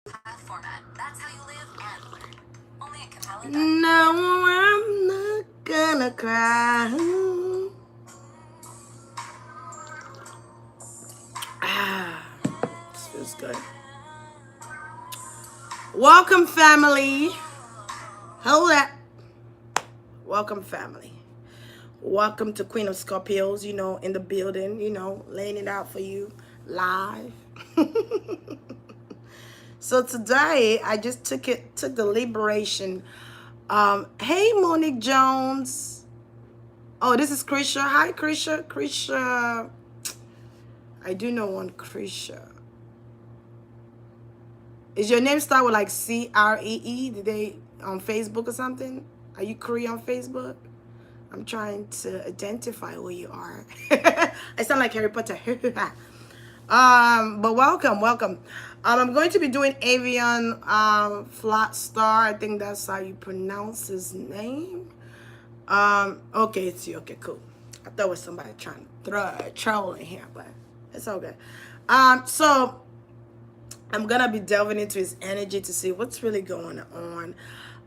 path format. That's how you live and learn. Only at Capella. No, I'm not gonna cry. This feels good. Welcome, family. Hold up. Welcome, family. Welcome to Queen of Scorpios, in the building, laying it out for you live. So today I just took the liberation. Hey, Monique Jones. Oh, this is Krisha. Hi, Krisha. Krisha. I do know one Krisha. Is your name start with like CREE? Did they on Facebook or something? Are you Cree on Facebook? I'm trying to identify who you are. I sound like Harry Potter. But welcome. I'm going to be doing Avion Flastar. I think that's how you pronounce his name. Okay, it's you. Okay, cool. I thought it was somebody trying to throw a troll in here, but it's all good. So I'm gonna be delving into his energy to see what's really going on.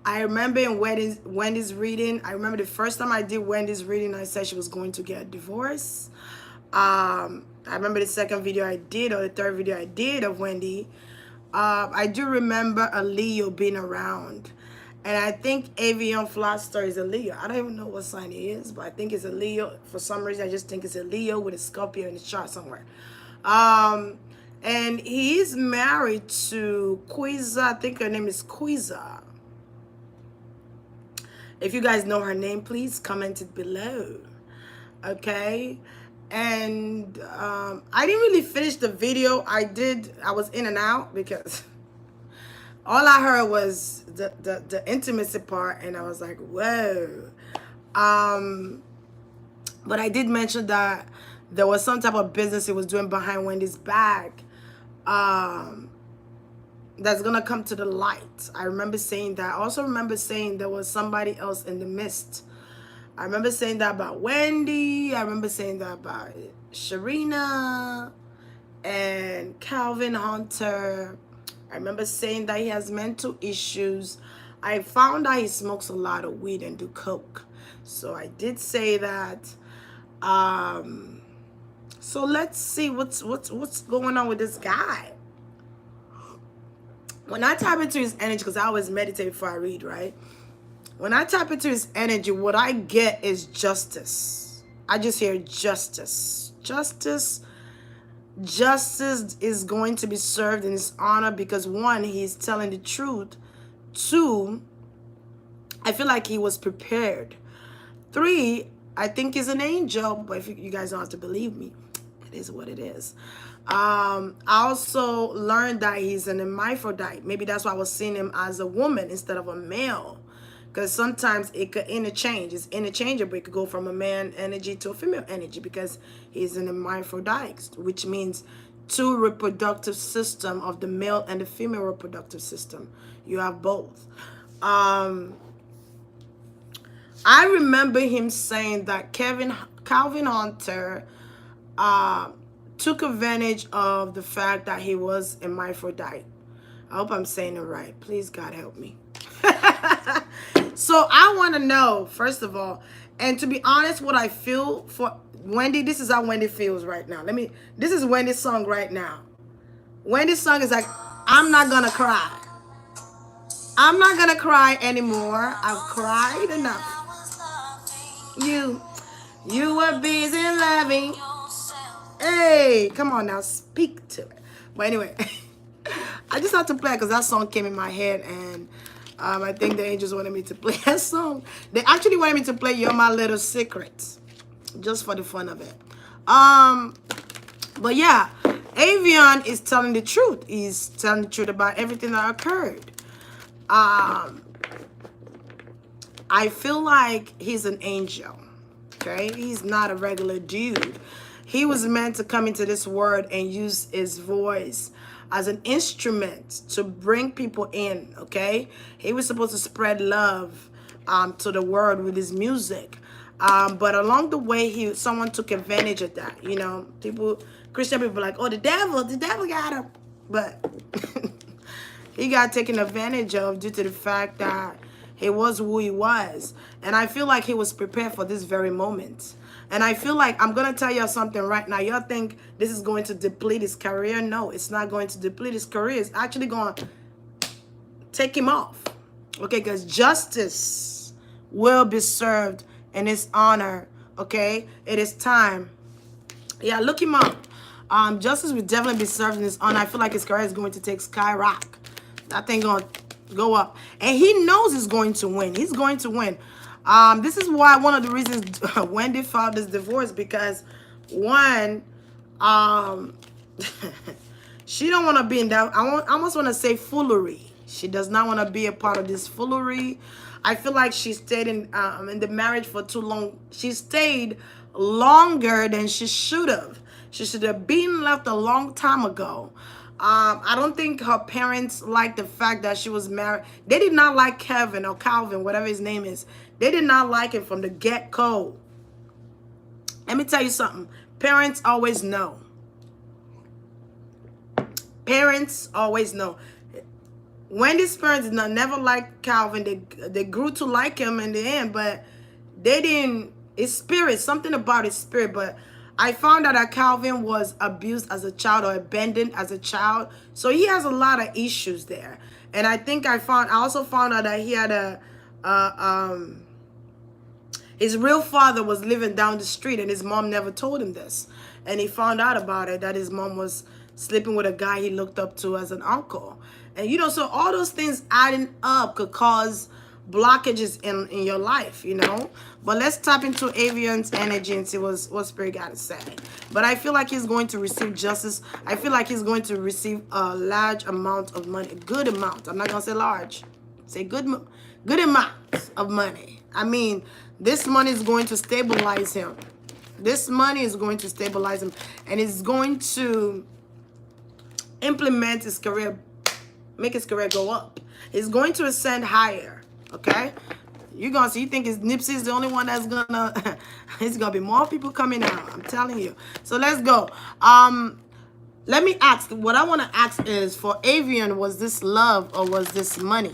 I remember in Wendy's reading, I remember the first time I did Wendy's reading, I said she was going to get a divorce. I remember the second video I did, or the third video I did of Wendy. I do remember a Leo being around. And I think Avion Flastar is a Leo. I don't even know what sign he is, but I think it's a Leo. For some reason, I just think it's a Leo with a Scorpio in the chart somewhere. And he's married to Quiza. I think her name is Quiza. If you guys know her name, please comment it below. Okay. And I didn't really finish the video. I was in and out because all I heard was the intimacy part, and I was like, whoa. But I did mention that there was some type of business he was doing behind Wendy's back that's gonna come to the light. I remember saying that. I also remember saying there was somebody else in the midst. I remember saying that about Wendy. I remember saying that about Sharina and Kelvin Hunter. I remember saying that he has mental issues. I found out he smokes a lot of weed and do coke. So I did say that. So let's see what's going on with this guy. When I tap into his energy, because I always meditate before I read, right? When I tap into his energy, what I get is justice. I just hear justice. Justice is going to be served in his honor because, one, he's telling the truth. Two, I feel like he was prepared. Three, I think he's an angel, but if you guys don't have to believe me, it is what it is. I also learned that he's an hermaphrodite. Maybe that's why I was seeing him as a woman instead of a male. Because sometimes it could interchange. It's interchangeable. It could go from a man energy to a female energy because he's an hermaphrodite, which means two reproductive system of the male and the female reproductive system. You have both. I remember him saying that Calvin Hunter took advantage of the fact that he was a hermaphrodite. I hope I'm saying it right. Please, God, help me. So I want to know, first of all, and to be honest, what I feel for Wendy, this is how Wendy feels right now. This is Wendy's song right now. Wendy's song is like, I'm not going to cry. I'm not going to cry anymore. I've cried enough. You were busy loving. Hey, come on now, speak to it. But anyway, I just had to play it because that song came in my head, and I think the angels wanted me to play that song. They actually wanted me to play You're My Little Secret, just for the fun of it. But yeah, Avion is telling the truth. He's telling the truth about everything that occurred. I feel like he's an angel, okay? He's not a regular dude. He was meant to come into this world and use his voice as an instrument to bring people in, okay? He was supposed to spread love to the world with his music. But along the way, someone took advantage of that. You know, Christian people like, oh, the devil got him. But he got taken advantage of due to the fact that he was who he was. And I feel like he was prepared for this very moment. And I feel like, I'm going to tell you something right now. Y'all think this is going to deplete his career? No, it's not going to deplete his career. It's actually going to take him off. Okay, because justice will be served in his honor. Okay, it is time. Yeah, look him up. Justice will definitely be served in his honor. I feel like his career is going to take skyrocket. That thing going to go up. And he knows he's going to win. He's going to win. This is why one of the reasons Wendy filed this divorce, because one, she don't want to be in that. I almost want to say foolery. She does not want to be a part of this foolery. I feel like she stayed in the marriage for too long. She stayed longer than she should have. She should have been left a long time ago. I don't think her parents liked the fact that she was married. They did not like Kelvin or Calvin, whatever his name is. They did not like him from the get-go. Let me tell you something. Parents always know. Parents always know. Wendy's parents did not never like Calvin. They grew to like him in the end, but they didn't. His spirit, something about his spirit. But I found out that Calvin was abused as a child or abandoned as a child, so he has a lot of issues there. And I think I also found out that he had his real father was living down the street, and his mom never told him this. And he found out about it, that his mom was sleeping with a guy he looked up to as an uncle. And, you know, so all those things adding up could cause blockages in your life, you know. But let's tap into Avion's energy and see what Spirit got to say. But I feel like he's going to receive justice. I feel like he's going to receive a large amount of money. A good amount. I'm not going to say large. Say good amount of money. I mean, this money is going to stabilize him. This money is going to stabilize him. And it's going to implement his career, make his career go up. He's going to ascend higher. Okay? You're going to see, you think Nipsey's the only one that's going to, it's going to be more people coming out. I'm telling you. So let's go. Let me ask, what I want to ask is, for Avion, was this love or was this money?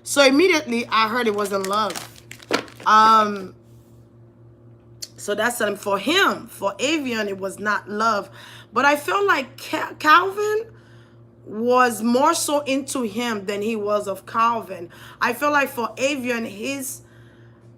So immediately I heard it wasn't love. So that's something for him. For Avion, it was not love. But I felt like Calvin was more so into him than he was of Calvin. I feel like for Avion, his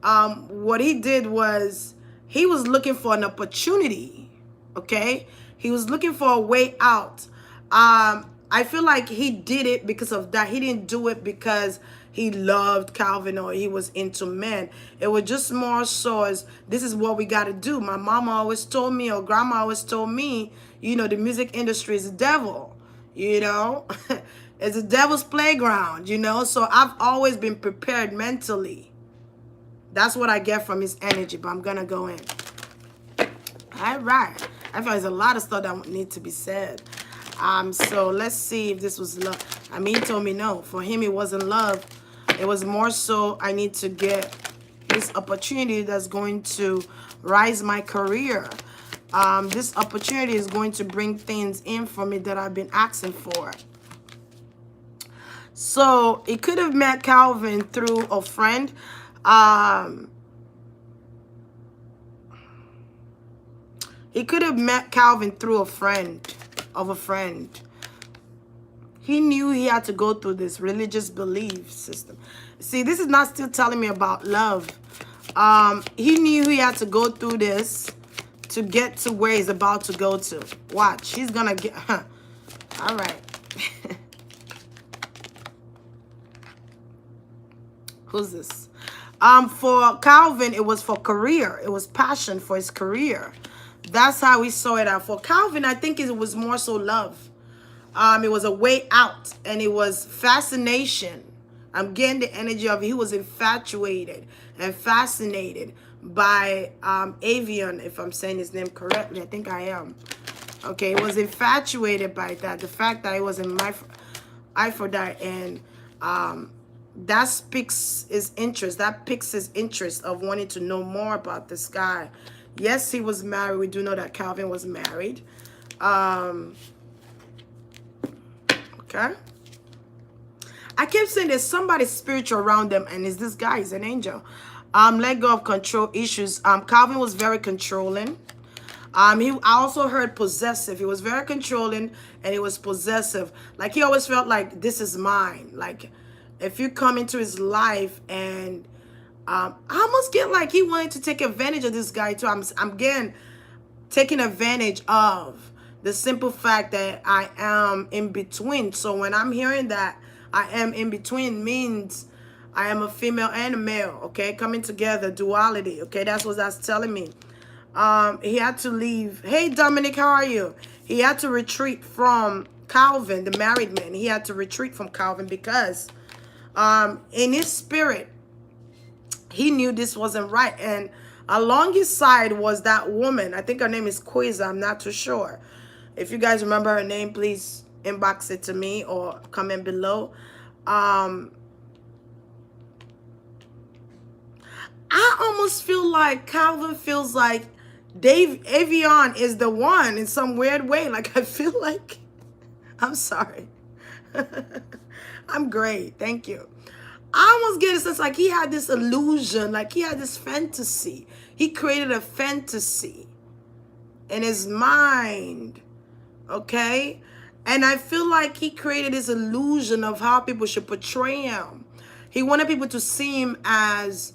what he did was he was looking for an opportunity. Okay, he was looking for a way out. I feel like he did it because of that. He didn't do it because he loved Calvin or he was into men. It was just more so as, this is what we got to do. My mama always told me, or grandma always told me, you know, the music industry is a devil, you know. It's a devil's playground, you know. So I've always been prepared mentally. That's what I get from his energy, but I'm going to go in. All right. I feel there's a lot of stuff that need to be said. So let's see if this was love. I mean, he told me no. For him, it wasn't love. It was more so, I need to get this opportunity that's going to rise my career. This opportunity is going to bring things in for me that I've been asking for. So it could have met Kelvin through a friend. He could have met Kelvin through a friend of a friend. He knew he had to go through this religious belief system. See, this is not still telling me about love. He knew he had to go through this to get to where he's about to go to. Watch, he's gonna get, all right. Who's this? For Calvin, it was for career. It was passion for his career. That's how we saw it out. For Calvin, I think it was more so love. It was a way out, and it was fascination. I'm getting the energy of it. He was infatuated and fascinated by Avion, if I'm saying his name correctly. I think I am. Okay, he was infatuated by that. The fact that he was in Aphrodite, and that piques his interest. That piques his interest of wanting to know more about this guy. Yes, he was married. We do know that Kelvin was married. Okay. I kept saying there's somebody spiritual around them, and it's this guy, he's an angel. Let go of control issues. Calvin was very controlling. I also heard possessive. He was very controlling and he was possessive. Like he always felt like this is mine. Like if you come into his life and I almost get like he wanted to take advantage of this guy too. I'm getting taking advantage of the simple fact that I am in between. So when I'm hearing that I am in between means I am a female and a male, okay? Coming together, duality, okay? That's what that's telling me. He had to leave. Hey, Dominic, how are you? He had to retreat from Calvin, the married man. He had to retreat from Calvin because in his spirit, he knew this wasn't right. And along his side was that woman. I think her name is Quiza. I'm not too sure. If you guys remember her name, please inbox it to me or comment below. I almost feel like Calvin feels like Avion is the one in some weird way. Like I feel like, I'm sorry. I'm great. Thank you. I almost get a sense like he had this illusion, like he had this fantasy. He created a fantasy in his mind, okay? And I feel like he created this illusion of how people should portray him. He wanted people to see him as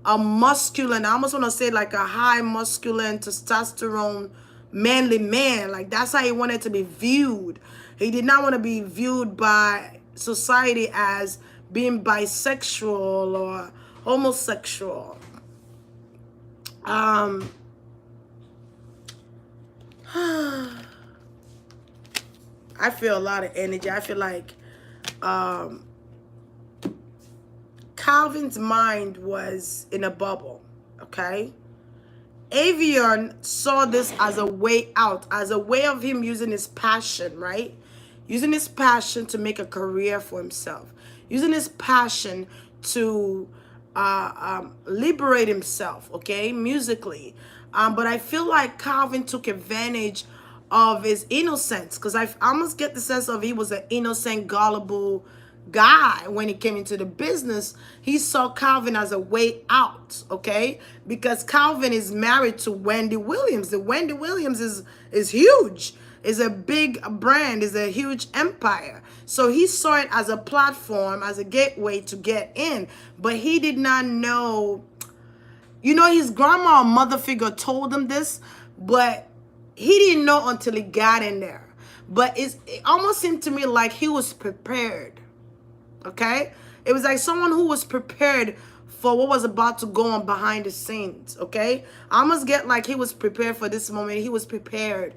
a masculine, I almost want to say like a high masculine testosterone manly man. Like that's how he wanted to be viewed. He did not want to be viewed by society as being bisexual or homosexual. I feel a lot of energy. I feel like Calvin's mind was in a bubble, okay? Avion saw this as a way out, as a way of him using his passion, right? Using his passion to make a career for himself. Using his passion to liberate himself, okay, musically. But I feel like Calvin took advantage of his innocence because I almost get the sense of he was an innocent, gullible guy when he came into the business. He saw Calvin as a way out, okay? Because Calvin is married to Wendy Williams. The Wendy Williams is huge. Is a big brand, is a huge empire. So he saw it as a platform, as a gateway to get in. But he did not know, you know, his grandma or mother figure told him this, but he didn't know until he got in there. But it almost seemed to me like he was prepared. Okay? It was like someone who was prepared for what was about to go on behind the scenes. Okay? I almost get like he was prepared for this moment. He was prepared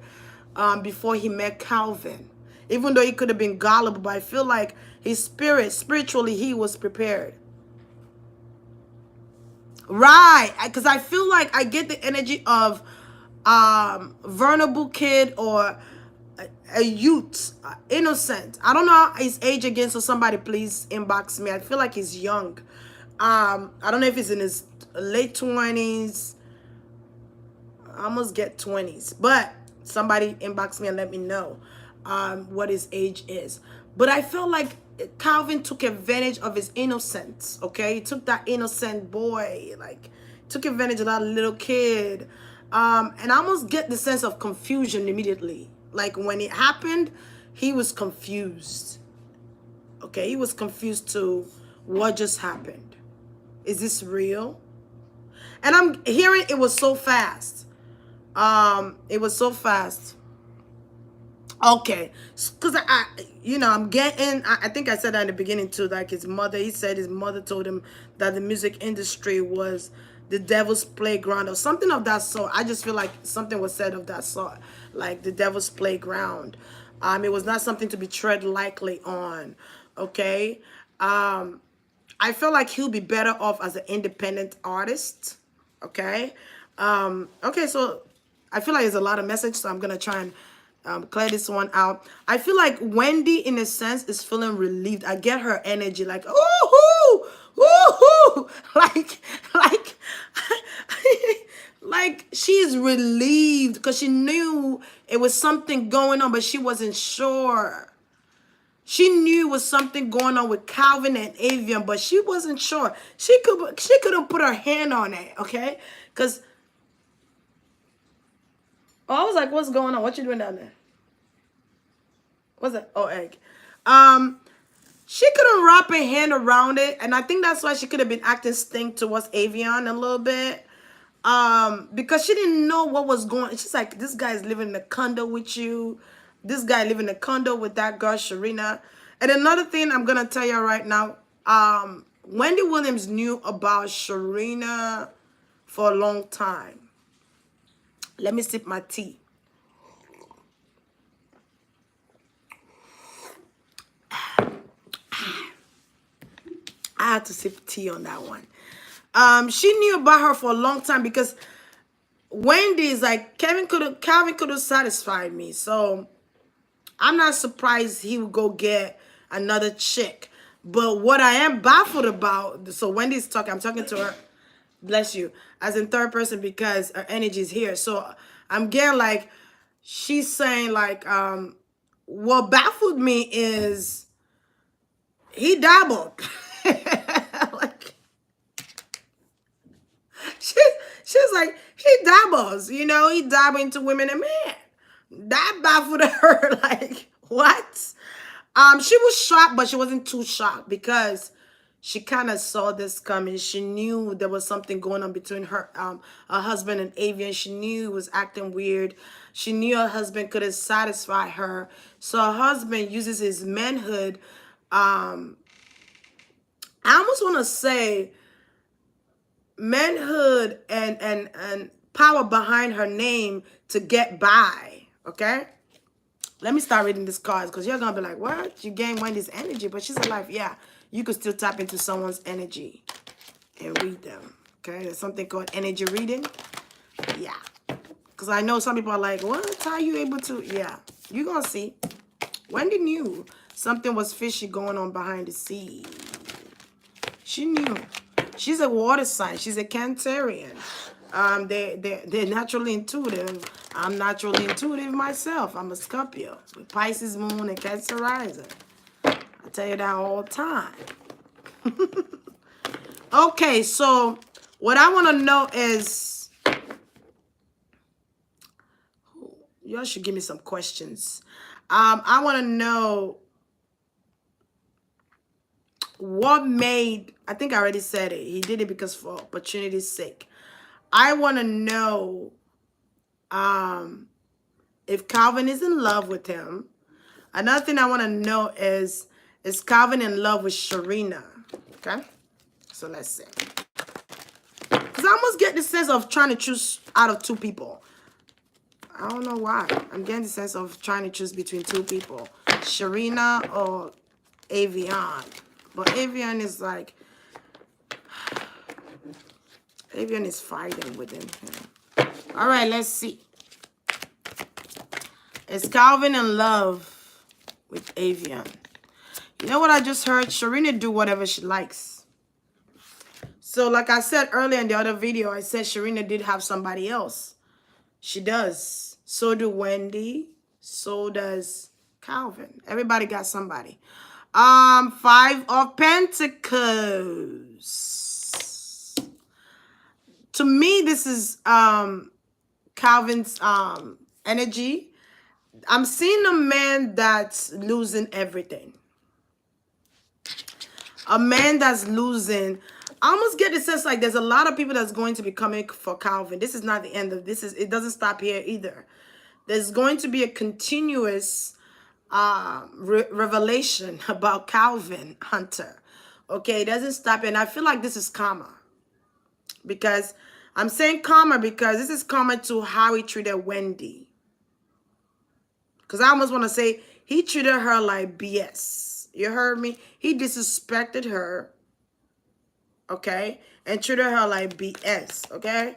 before he met Calvin. Even though he could have been gullible, but I feel like his spirit, spiritually, he was prepared. Right. Because I feel like I get the energy of vulnerable kid or a youth, innocent. I don't know his age again, so somebody please inbox me. I feel like he's young. I don't know if he's in his late 20s. I almost get 20s, but somebody inbox me and let me know what his age is. But I feel like Calvin took advantage of his innocence, okay? He took that innocent boy, like, took advantage of that little kid. And I almost get the sense of confusion immediately. Like, when it happened, he was confused. Okay, he was confused to what just happened. Is this real? And I'm hearing it was so fast. It was so fast. Okay, because I'm getting, I think I said that in the beginning too, like his mother, he said his mother told him that the music industry was the devil's playground or something of that sort. I just feel like something was said of that sort, like the devil's playground. It was not something to be tread lightly on, okay? I feel like he'll be better off as an independent artist, okay? Okay, so I feel like there's a lot of message, so I'm going to try and clear this one out. I feel like Wendy, in a sense, is feeling relieved. I get her energy, like, ooh, ooh, like she's relieved because she knew it was something going on, but she wasn't sure. She knew was something going on with Kelvin and Avion, but she wasn't sure. She couldn't put her hand on it, okay? Because I was like, what's going on? What you doing down there? What's that? Oh, egg. She couldn't wrap her hand around it, and I think that's why she could have been acting stink towards Avion a little bit. Because she didn't know what was going on. She's like, this guy's living in a condo with you. This guy living in a condo with that girl, Sharina. And another thing I'm gonna tell you right now, Wendy Williams knew about Sharina for a long time. Let me sip my tea. I had to sip tea on that one. She knew about her for a long time because Wendy is like, Calvin could have satisfied me. So I'm not surprised he would go get another chick. But what I am baffled about, so Wendy's talking, I'm talking to her, bless you, as in third person because her energy is here. So I'm getting like, she's saying like, what baffled me is he dabbled. Like, she's like, he dabbles, you know, he dabbled into women and men. That baffled her. Like, what? She was shocked, but she wasn't too shocked because she kind of saw this coming. She knew there was something going on between her husband and Avion. She knew he was acting weird. She knew her husband couldn't satisfy her. So her husband uses his manhood. I almost want to say manhood and power behind her name to get by. Okay? Let me start reading these cards because you're going to be like, what? You gain Wendy's energy, but she's alive. Yeah, you could still tap into someone's energy and read them. Okay? There's something called energy reading. Yeah. Because I know some people are like, what? How are you able to? Yeah. You're going to see. Wendy knew something was fishy going on behind the scenes. She knew. She's a water sign. She's a Cancerian. They're naturally intuitive. I'm naturally intuitive myself. I'm a Scorpio with Pisces moon and Cancer rising. I tell you that all the time. Okay, so what I want to know is, y'all should give me some questions. I want to know what made, I think I already said it. He did it because for opportunity's sake. I want to know if Kelvin is in love with him. Another thing I want to know is Kelvin in love with Sharina? Okay? So let's see. Because I almost get the sense of trying to choose out of two people. I don't know why. I'm getting the sense of trying to choose between two people. Sharina or Avion. But Avion is like, Avion is fighting within him. All right, let's see. Is Kelvin in love with Avion? You know what I just heard? Sharina do whatever she likes. So like I said earlier in the other video, I said Sharina did have somebody else. She does. So do Wendy. So does Kelvin. Everybody got somebody. 5 of Pentacles. To me, this is Kelvin's energy. I'm seeing a man that's losing everything. A man that's losing. I almost get the sense like there's a lot of people that's going to be coming for Kelvin. This is not the end of this. It doesn't stop here either. There's going to be a continuous revelation about Kelvin Hunter. Okay, it doesn't stop. And I feel like this is karma. Because I'm saying karma because this is karma to how he treated Wendy. Because I almost want to say he treated her like BS. You heard me? He disrespected her. Okay? And treated her like BS. Okay?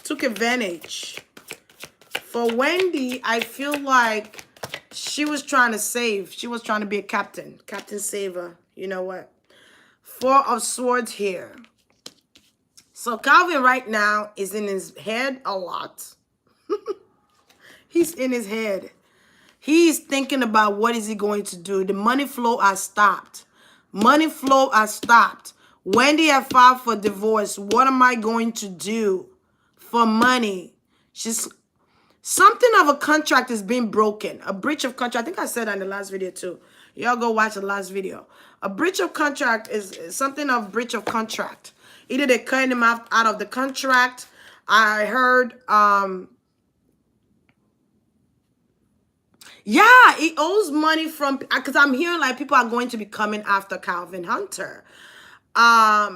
Took advantage. For Wendy, I feel like she was trying to save. She was trying to be a captain. Captain saver. You know what? 4 of Swords here. So Kelvin right now is in his head a lot. He's in his head. He's thinking about what is he going to do. The money flow has stopped. Money flow has stopped. Wendy had filed for divorce. What am I going to do for money? She's something of a contract is being broken. A breach of contract. I think I said that in the last video too. Y'all go watch the last video. A breach of contract is something of breach of contract. Either they cut him out of the contract. I heard yeah, he owes money from, because I'm hearing like people are going to be coming after Kelvin Hunter.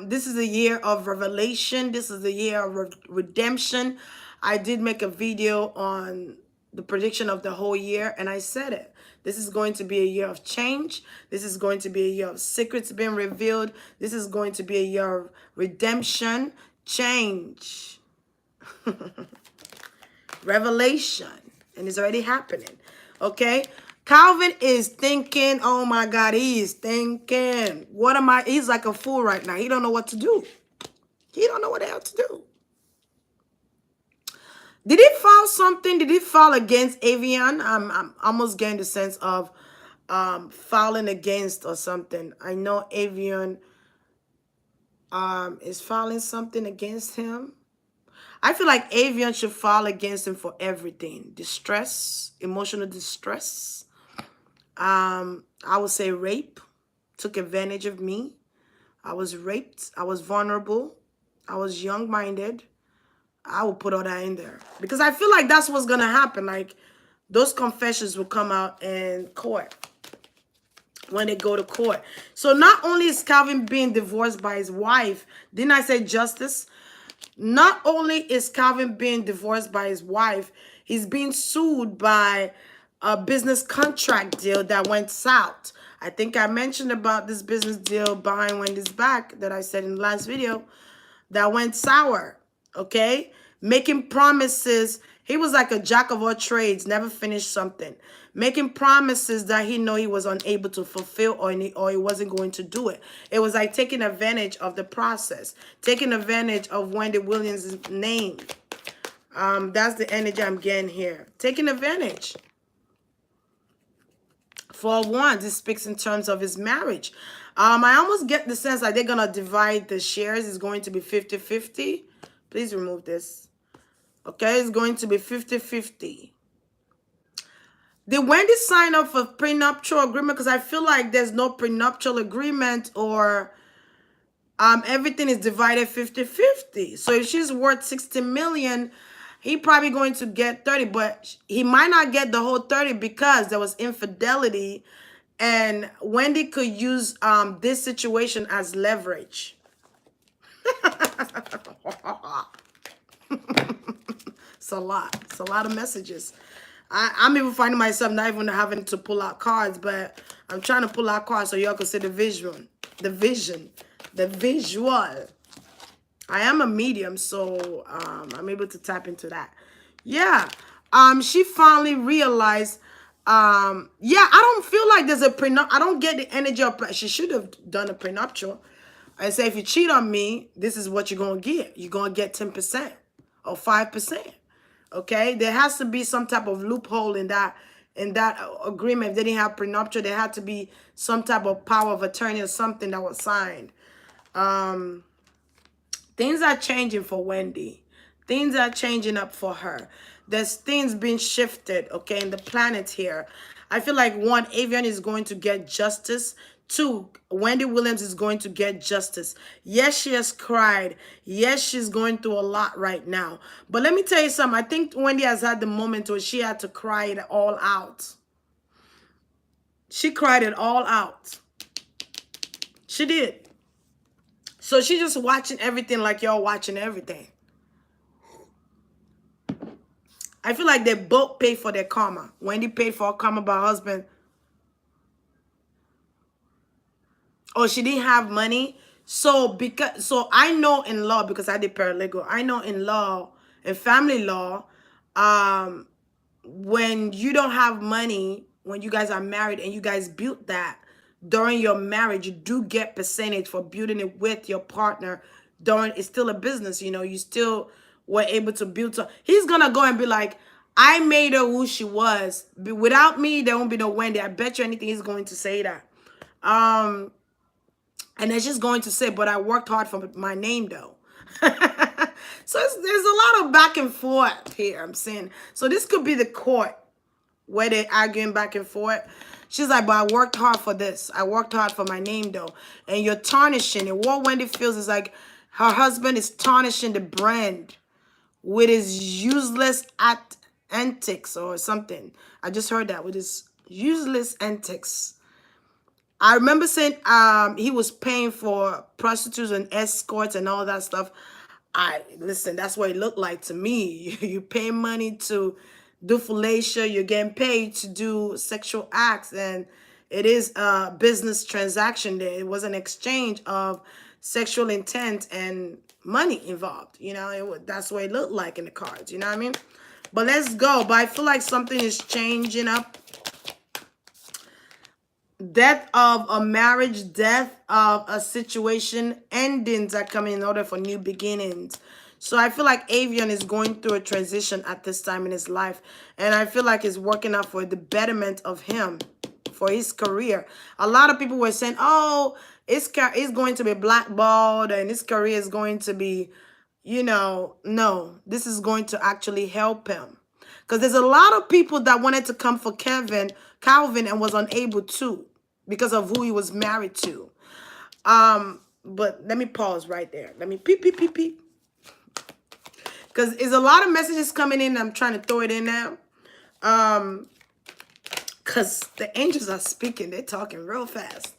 This is a year of revelation. This is a year of redemption. I did make a video on the prediction of the whole year, and I said it. This is going to be a year of change. This is going to be a year of secrets being revealed. This is going to be a year of redemption, change, revelation, and it's already happening. Okay? Kelvin is thinking, oh my God, he is thinking, what am I? He's like a fool right now. He don't know what to do. He don't know what the hell to do. Did he file something? Did he file against Avion? I'm almost getting the sense of filing against or something. I know Avion is filing something against him. I feel like Avion should file against him for everything. Distress, emotional distress. I would say rape. Took advantage of me. I was raped. I was vulnerable. I was young-minded. I will put all that in there. Because I feel like that's what's going to happen. Like, those confessions will come out in court. When they go to court. So not only is Kelvin being divorced by his wife. Didn't I say justice? Not only is Kelvin being divorced by his wife, he's being sued by a business contract deal that went south. I think I mentioned about this business deal behind Wendy's back that I said in the last video that went sour, okay? Making promises. He was like a jack of all trades, never finished something. Making promises that he know he was unable to fulfill or he wasn't going to do it. It was like taking advantage of the process. Taking advantage of Wendy Williams' name. That's the energy I'm getting here. Taking advantage. For one, this speaks in terms of his marriage. I almost get the sense like they're going to divide the shares. It's going to be 50-50. Please remove this. Okay, it's going to be 50-50. Did Wendy sign up for prenuptial agreement? Because I feel like there's no prenuptial agreement or everything is divided 50-50. So if she's worth 60 million, he probably going to get 30, but he might not get the whole 30 because there was infidelity and Wendy could use this situation as leverage. It's a lot. It's a lot of messages. I'm even finding myself not even having to pull out cards, but I'm trying to pull out cards so y'all can see the vision. The vision. The visual. I am a medium, so I'm able to tap into that. Yeah. She finally realized, yeah, I don't feel like there's a prenuptial. I don't get the energy of, she should have done a prenuptial. I say, if you cheat on me, this is what you're going to get. You're going to get 10% or 5%. Okay, there has to be some type of loophole in that agreement. If they didn't have prenuptial, there had to be some type of power of attorney or something that was signed. Things are changing for Wendy. Things are changing up for her. There's things being shifted, okay, in the planet here. I feel like one, Avion is going to get justice. Two, Wendy Williams is going to get justice. Yes, she has cried. Yes, she's going through a lot right now. But let me tell you something. I think Wendy has had the moment where she had to cry it all out. She cried it all out. She did. So she's just watching everything like y'all watching everything. I feel like they both paid for their karma. Wendy paid for her karma by her husband. Oh, she didn't have money. So I know in law, because I did paralegal, I know in law, in family law, when you don't have money, when you guys are married and you guys built that during your marriage, you do get percentage for building it with your partner. It's still a business, you know, you still were able to build. So he's gonna go and be like, I made her who she was. Without me, there won't be no Wendy. I bet you anything he's going to say that. And then she's going to say, but I worked hard for my name though. So there's a lot of back and forth here, I'm saying. So this could be the court where they're arguing back and forth. She's like, but I worked hard for this. I worked hard for my name though. And you're tarnishing it. What Wendy feels is like her husband is tarnishing the brand with his useless antics or something. I just heard that, with his useless antics. I remember saying he was paying for prostitutes and escorts and all that stuff. Listen, that's what it looked like to me. You pay money to do fellatio, you're getting paid to do sexual acts, and it is a business transaction there. It was an exchange of sexual intent and money involved. You know, that's what it looked like in the cards. You know what I mean? But let's go. But I feel like something is changing up. Death of a marriage, death of a situation, endings are coming in order for new beginnings. So I feel like Avion is going through a transition at this time in his life. And I feel like it's working out for the betterment of him, for his career. A lot of people were saying, oh, it's going to be blackballed and his career is going to be, you know, no, this is going to actually help him. Because there's a lot of people that wanted to come for Calvin and was unable to, because of who he was married to. But let me pause right there. Let me peep. Because there's a lot of messages coming in. I'm trying to throw it in now. Because the angels are speaking. They're talking real fast.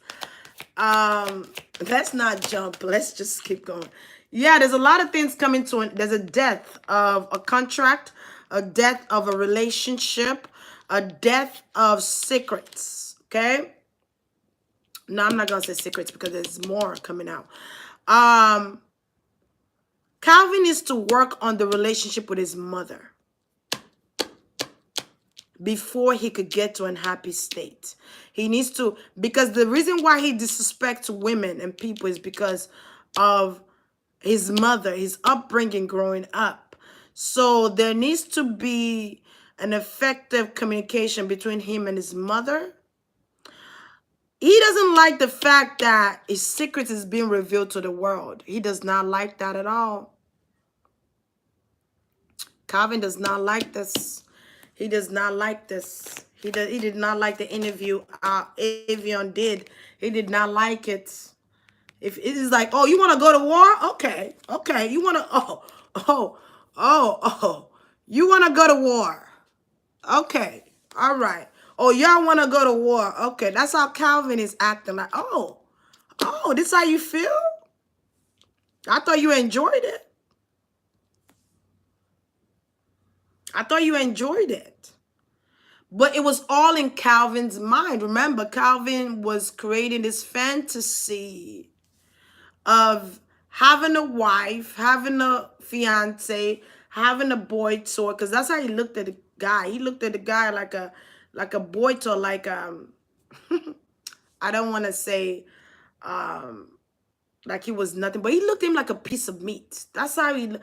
Let's not jump. Let's just keep going. Yeah, there's a lot of things coming to it. There's a death of a contract, a death of a relationship, a death of secrets. Okay? No, I'm not going to say secrets because there's more coming out. Calvin needs to work on the relationship with his mother before he could get to an happy state. He needs to, because the reason why he disrespects women and people is because of his mother, his upbringing growing up. So there needs to be an effective communication between him and his mother. He doesn't like the fact that his secret is being revealed to the world. He does not like that at all. Calvin does not like this. He does not like this. He did not like the interview Avion did. He did not like it. If it is like, oh, you want to go to war? Okay. Okay. You want to, you want to go to war? Okay. All right. Oh, y'all want to go to war? Okay. That's how Calvin is acting. Like, oh, this how you feel? I thought you enjoyed it. I thought you enjoyed it. But it was all in Calvin's mind. Remember, Calvin was creating this fantasy of having a wife, having a fiance, having a boy toy, because that's how he looked at the guy. He looked at the guy like a boy toy, like I don't want to say like he was nothing, but he looked at him like a piece of meat. That's how he.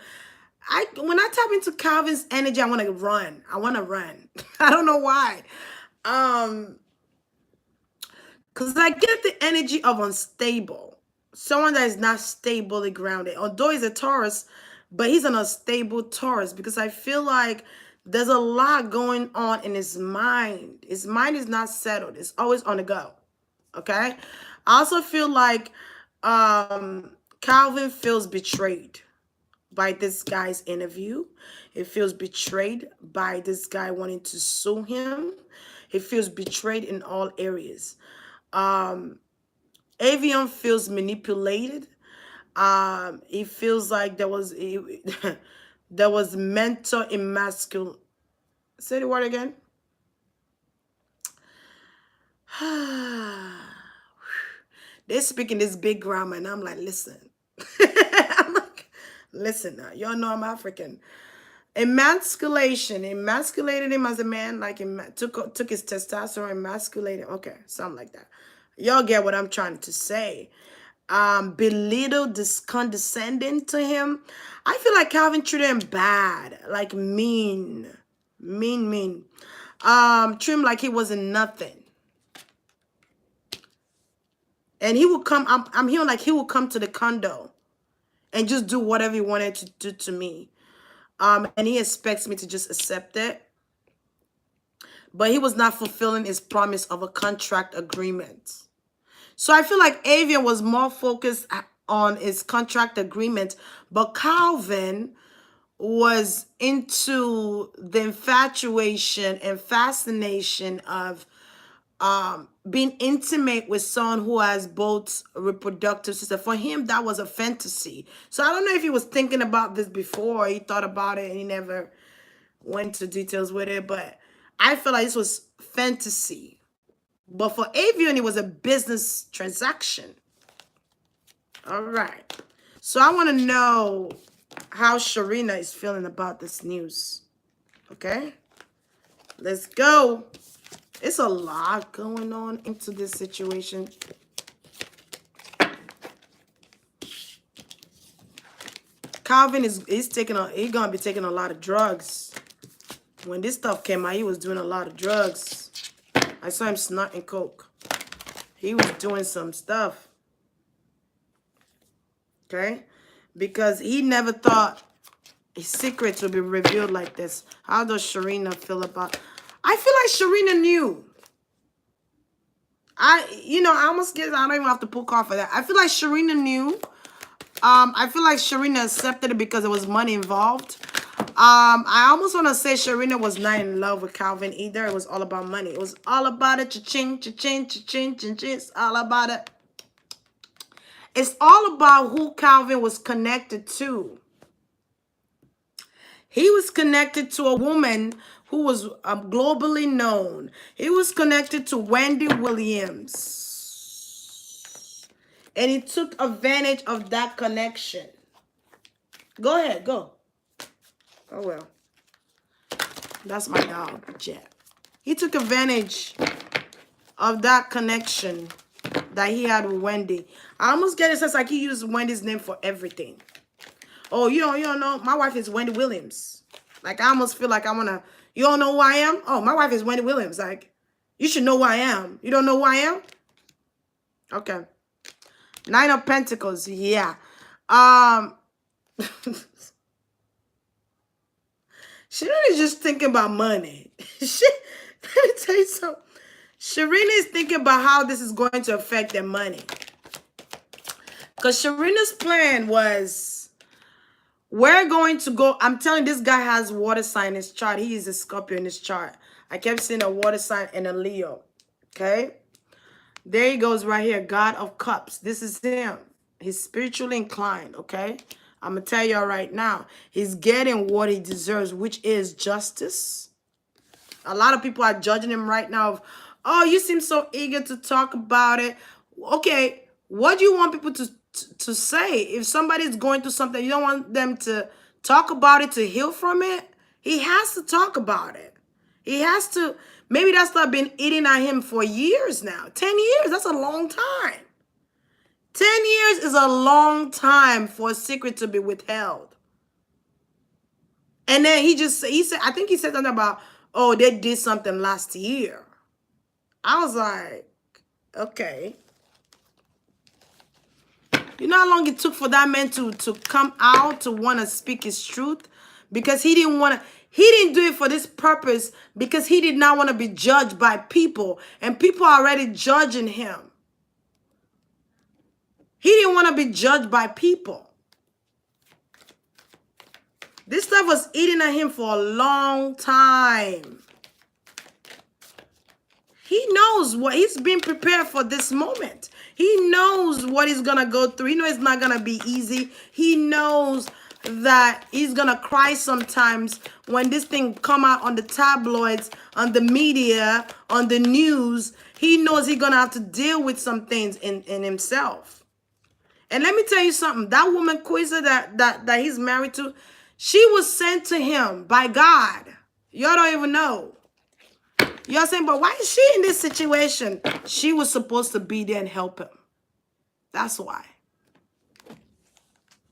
When I tap into Calvin's energy, I want to run. I want to run. I don't know why. Because I get the energy of unstable. Someone that is not stably grounded. Although he's a Taurus, but he's an unstable Taurus, because I feel like there's a lot going on in his mind. His mind is not settled. It's always on the go. Okay? I also feel like Calvin feels betrayed by this guy's interview. He feels betrayed by this guy wanting to sue him. He feels betrayed in all areas. Avion feels manipulated. He feels like there was mental emasculation. Say the word again. They're speaking this big grammar, and I'm like, listen. I'm like, listen now. Y'all know I'm African. Emasculation. Emasculated him as a man, like took his testosterone, emasculated. Okay, something like that. Y'all get what I'm trying to say. Belittled, condescending to him. I feel like Calvin treated him bad, like mean. Mean. Treat him like he wasn't nothing. And he would come, I'm hearing like he would come to the condo and just do whatever he wanted to do to me. And he expects me to just accept it. But he was not fulfilling his promise of a contract agreement. So I feel like Avion was more focused on his contract agreement, but Kelvin was into the infatuation and fascination of being intimate with someone who has both reproductive system. For him, that was a fantasy. So I don't know if he was thinking about this before. He thought about it and he never went into details with it. But I feel like this was fantasy. But for Avion, it was a business transaction. All right. So I want to know how Sharina is feeling about this news. Okay? Let's go. It's a lot going on into this situation. Kelvin he's gonna be taking a lot of drugs. When this stuff came out, he was doing a lot of drugs. I saw him snorting coke. He was doing some stuff. Okay? Because he never thought his secrets would be revealed like this. How does Sharina feel about it? I feel like Sharina knew. I almost guess I don't even have to pull card for that. I feel like Sharina knew. I feel like Sharina accepted it because there was money involved. I almost want to say Sharina was not in love with Kelvin either. It was all about money. It was all about it. Cha-ching, cha-ching, cha-ching, cha-ching. It's all about it. It's all about who Kelvin was connected to. He was connected to a woman who was globally known. He was connected to Wendy Williams. And he took advantage of that connection. Go ahead, go. Oh, well. That's my dog, Jet. He took advantage of that connection that he had with Wendy. I almost get it sense like he used Wendy's name for everything. Oh, you don't know? My wife is Wendy Williams. Like, I almost feel like I want to... You don't know who I am? Oh, my wife is Wendy Williams. Like, you should know who I am. You don't know who I am? Okay. 9 of Pentacles. Yeah. She really just thinking about money. Let me tell you something. Sharina is thinking about how this is going to affect their money. Because Sharina's plan was, we're going to go. I'm telling you, this guy has water sign in his chart. He is a Scorpio in his chart. I kept seeing a water sign and a Leo. Okay? There he goes right here. God of Cups. This is him. He's spiritually inclined. Okay? I'm going to tell y'all right now. He's getting what he deserves, which is justice. A lot of people are judging him right now of, oh, you seem so eager to talk about it. Okay, what do you want people to say? If somebody's going through something, you don't want them to talk about it to heal from it? He has to talk about it. He has to. Maybe that stuff been eating at him for years now. 10 years, that's a long time. 10 years is a long time for a secret to be withheld. And then he said, I think he said something about, oh, they did something last year. I was like, okay. You know how long it took for that man to come out to want to speak his truth? Because he didn't do it for this purpose, because he did not want to be judged by people. And people are already judging him. He didn't want to be judged by people. This stuff was eating at him for a long time. He knows what he's been prepared for this moment. He knows what he's going to go through. He knows it's not going to be easy. He knows that he's going to cry sometimes when this thing come out on the tabloids, on the media, on the news. He knows he's going to have to deal with some things in himself. And let me tell you something. That woman, Quiza, that he's married to, she was sent to him by God. Y'all don't even know. Y'all saying, but why is she in this situation? She was supposed to be there and help him. That's why.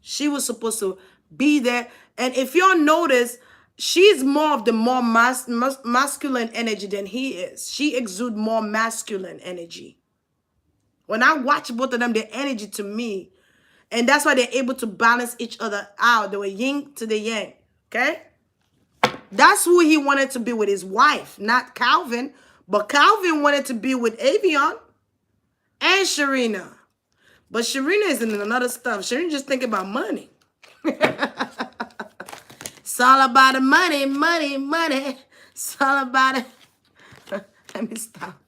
She was supposed to be there. And if y'all notice, she's more of the more masculine energy than he is. She exudes more masculine energy. When I watch both of them, their energy to me, and that's why they're able to balance each other out. They were yin to the yang, okay? That's who he wanted to be with his wife, not Kelvin. But Kelvin wanted to be with Avion and Sharina. But Sharina is in another stuff. Sharina just thinking about money. It's all about the money, money, money. It's all about it. Let me stop.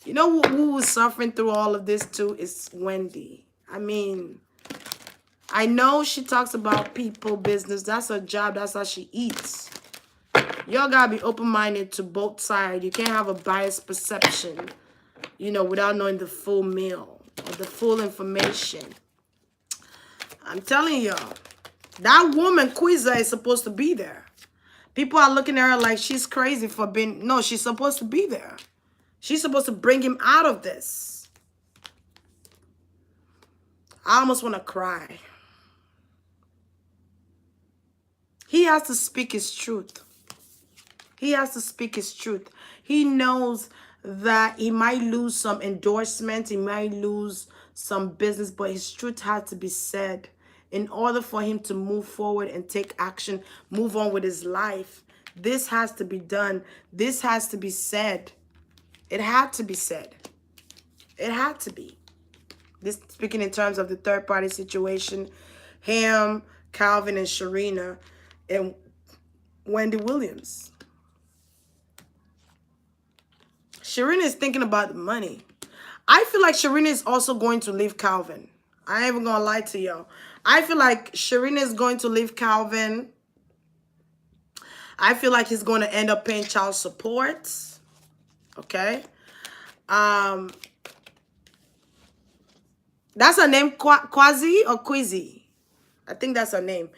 You know who was suffering through all of this too is Wendy. I mean, I know she talks about people, business. That's her job. That's how she eats. Y'all gotta be open-minded to both sides. You can't have a biased perception, you know, without knowing the full meal or the full information. I'm telling y'all, that woman, Quiza, is supposed to be there. People are looking at her like she's crazy for being... No, she's supposed to be there. She's supposed to bring him out of this. I almost want to cry. He has to speak his truth. He has to speak his truth. He knows that he might lose some endorsements. He might lose some business. But his truth has to be said in order for him to move forward and take action. Move on with his life. This has to be done. This has to be said. It had to be said. It had to be. This speaking in terms of the third party situation. Him, Kelvin, and Sharina, and Wendy Williams. Sharina is thinking about the money. I feel like Sharina is also going to leave Kelvin. I ain't even gonna lie to y'all. I feel like Sharina is going to leave Kelvin. I feel like he's going to end up paying child support. Okay. That's her name, Quasi or Quizzy. I think that's her name.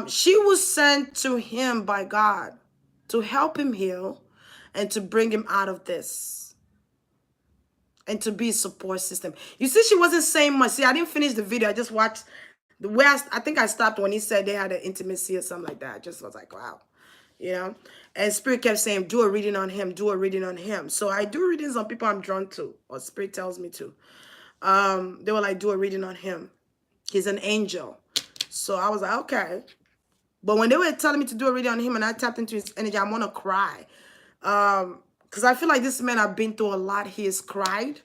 She was sent to him by God to help him heal and to bring him out of this and to be a support system. You see, she wasn't saying much. See, I didn't finish the video. I just watched the way I think I stopped when he said they had an intimacy or something like that. I just was like, wow, you know. And Spirit kept saying, do a reading on him, do a reading on him. So I do readings on people I'm drawn to, or Spirit tells me to. They were like, do a reading on him. He's an angel. So I was like, okay. But when they were telling me to do a reading on him and I tapped into his energy, I want to cry. Because I feel like this man I've been through a lot. He has cried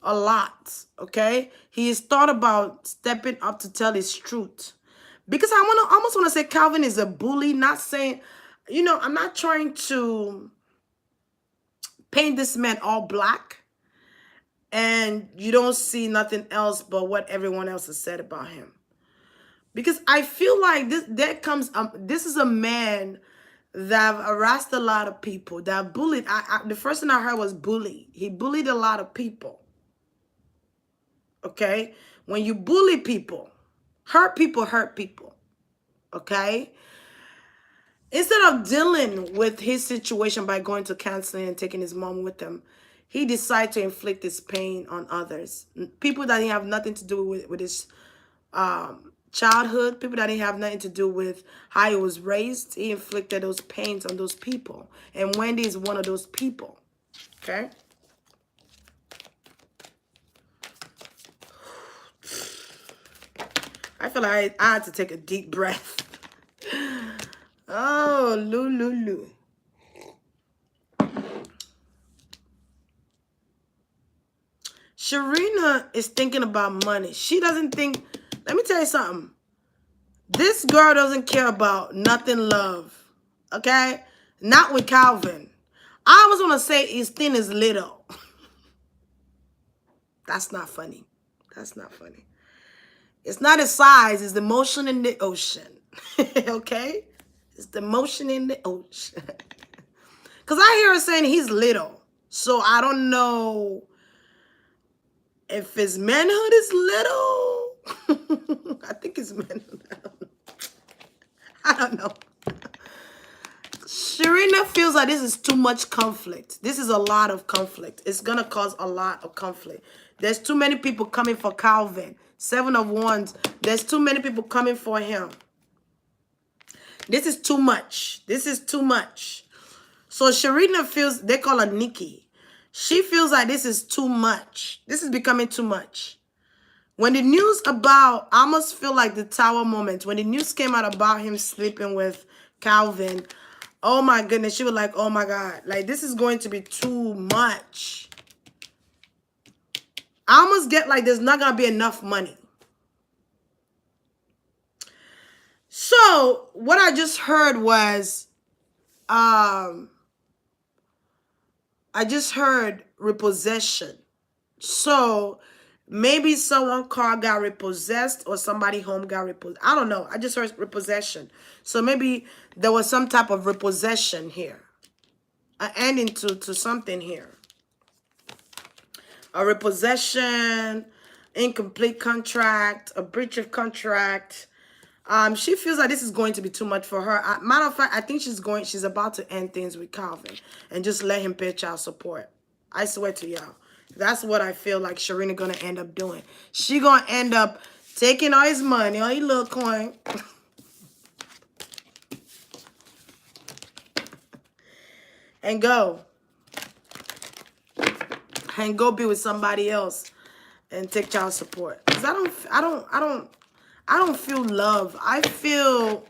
a lot, okay? He has thought about stepping up to tell his truth. Because I almost want to say Kelvin is a bully, not saying, you know, I'm not trying to paint this man all black and you don't see nothing else but what everyone else has said about him. Because I feel like this is a man that harassed a lot of people, that bullied. The first thing I heard was bully. He bullied a lot of people. Okay? When you bully people, hurt people. Okay? Instead of dealing with his situation by going to counseling and taking his mom with him, he decided to inflict this pain on others. People that didn't have nothing to do with his childhood, people that didn't have nothing to do with how he was raised, he inflicted those pains on those people. And Wendy is one of those people. Okay? I feel like I had to take a deep breath. Oh, Lulu. Sharina is thinking about money. She doesn't think... Let me tell you something. This girl doesn't care about nothing love. Okay? Not with Kelvin. I always want to say his thin is little. That's not funny. That's not funny. It's not his size. It's the motion in the ocean. Okay? It's the motion in the ocean. Because I hear her saying he's little. So I don't know if his manhood is little. I think his manhood. I don't know. Sharina feels like this is too much conflict. This is a lot of conflict. It's going to cause a lot of conflict. There's too many people coming for Kelvin. 7 of Wands. There's too many people coming for him. This is too much. This is too much. So Sharina feels, they call her Nikki. She feels like this is too much. This is becoming too much. When the news about, I almost feel like the Tower moment, when the news came out about him sleeping with Kelvin, oh my goodness, she was like, oh my God, like this is going to be too much. I almost get like there's not going to be enough money. So what I just heard was, I just heard repossession. So maybe someone car got repossessed or somebody home got repossessed. I don't know. I just heard repossession. So maybe there was some type of repossession here. An ending to something here. A repossession, incomplete contract, a breach of contract. She feels like this is going to be too much for her. Matter of fact, I think she's about to end things with Kelvin and just let him pay child support. I swear to y'all. That's what I feel like Sharina gonna end up doing. She gonna end up taking all his money, all his little coin, and go be with somebody else and take child support. 'Cause I don't feel love. I feel,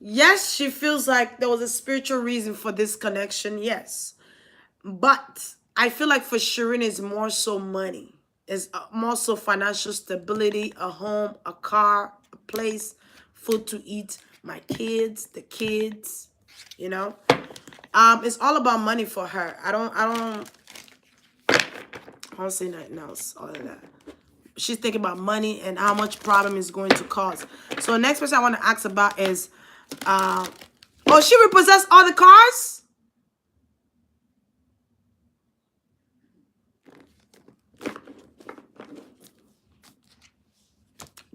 yes, she feels like there was a spiritual reason for this connection, yes. But I feel like for Sharina it's more so money. It's more so financial stability, a home, a car, a place, food to eat, my kids, the kids, you know. It's all about money for her. I don't say nothing else other than that. She's thinking about money and how much problem it's going to cause. So the next person I want to ask about is, oh, she repossessed all the cars?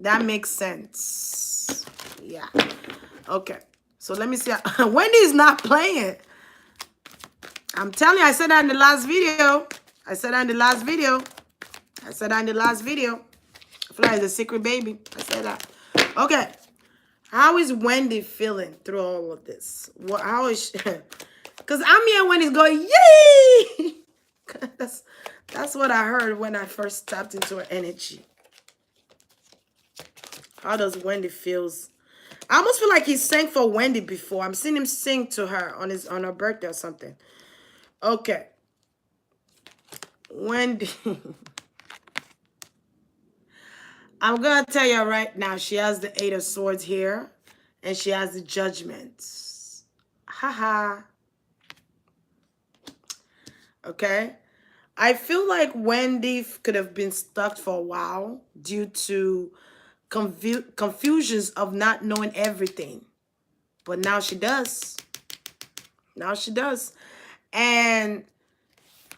That makes sense. Yeah. Okay. So let me see. Wendy's not playing. I'm telling you, I said that in the last video. I said that in the last video. I feel like it's a secret baby. I said that. Okay. How is Wendy feeling through all of this? How is she? Because I'm here when Wendy's going, yay! That's what I heard when I first tapped into her energy. How does Wendy feels? I almost feel like he sang for Wendy before. I'm seeing him sing to her on her birthday or something. Okay. Wendy. I'm going to tell you right now, she has the Eight of Swords here. And she has the Judgment. Haha. Okay. I feel like Wendy could have been stuck for a while due to confusions of not knowing everything. But now she does. And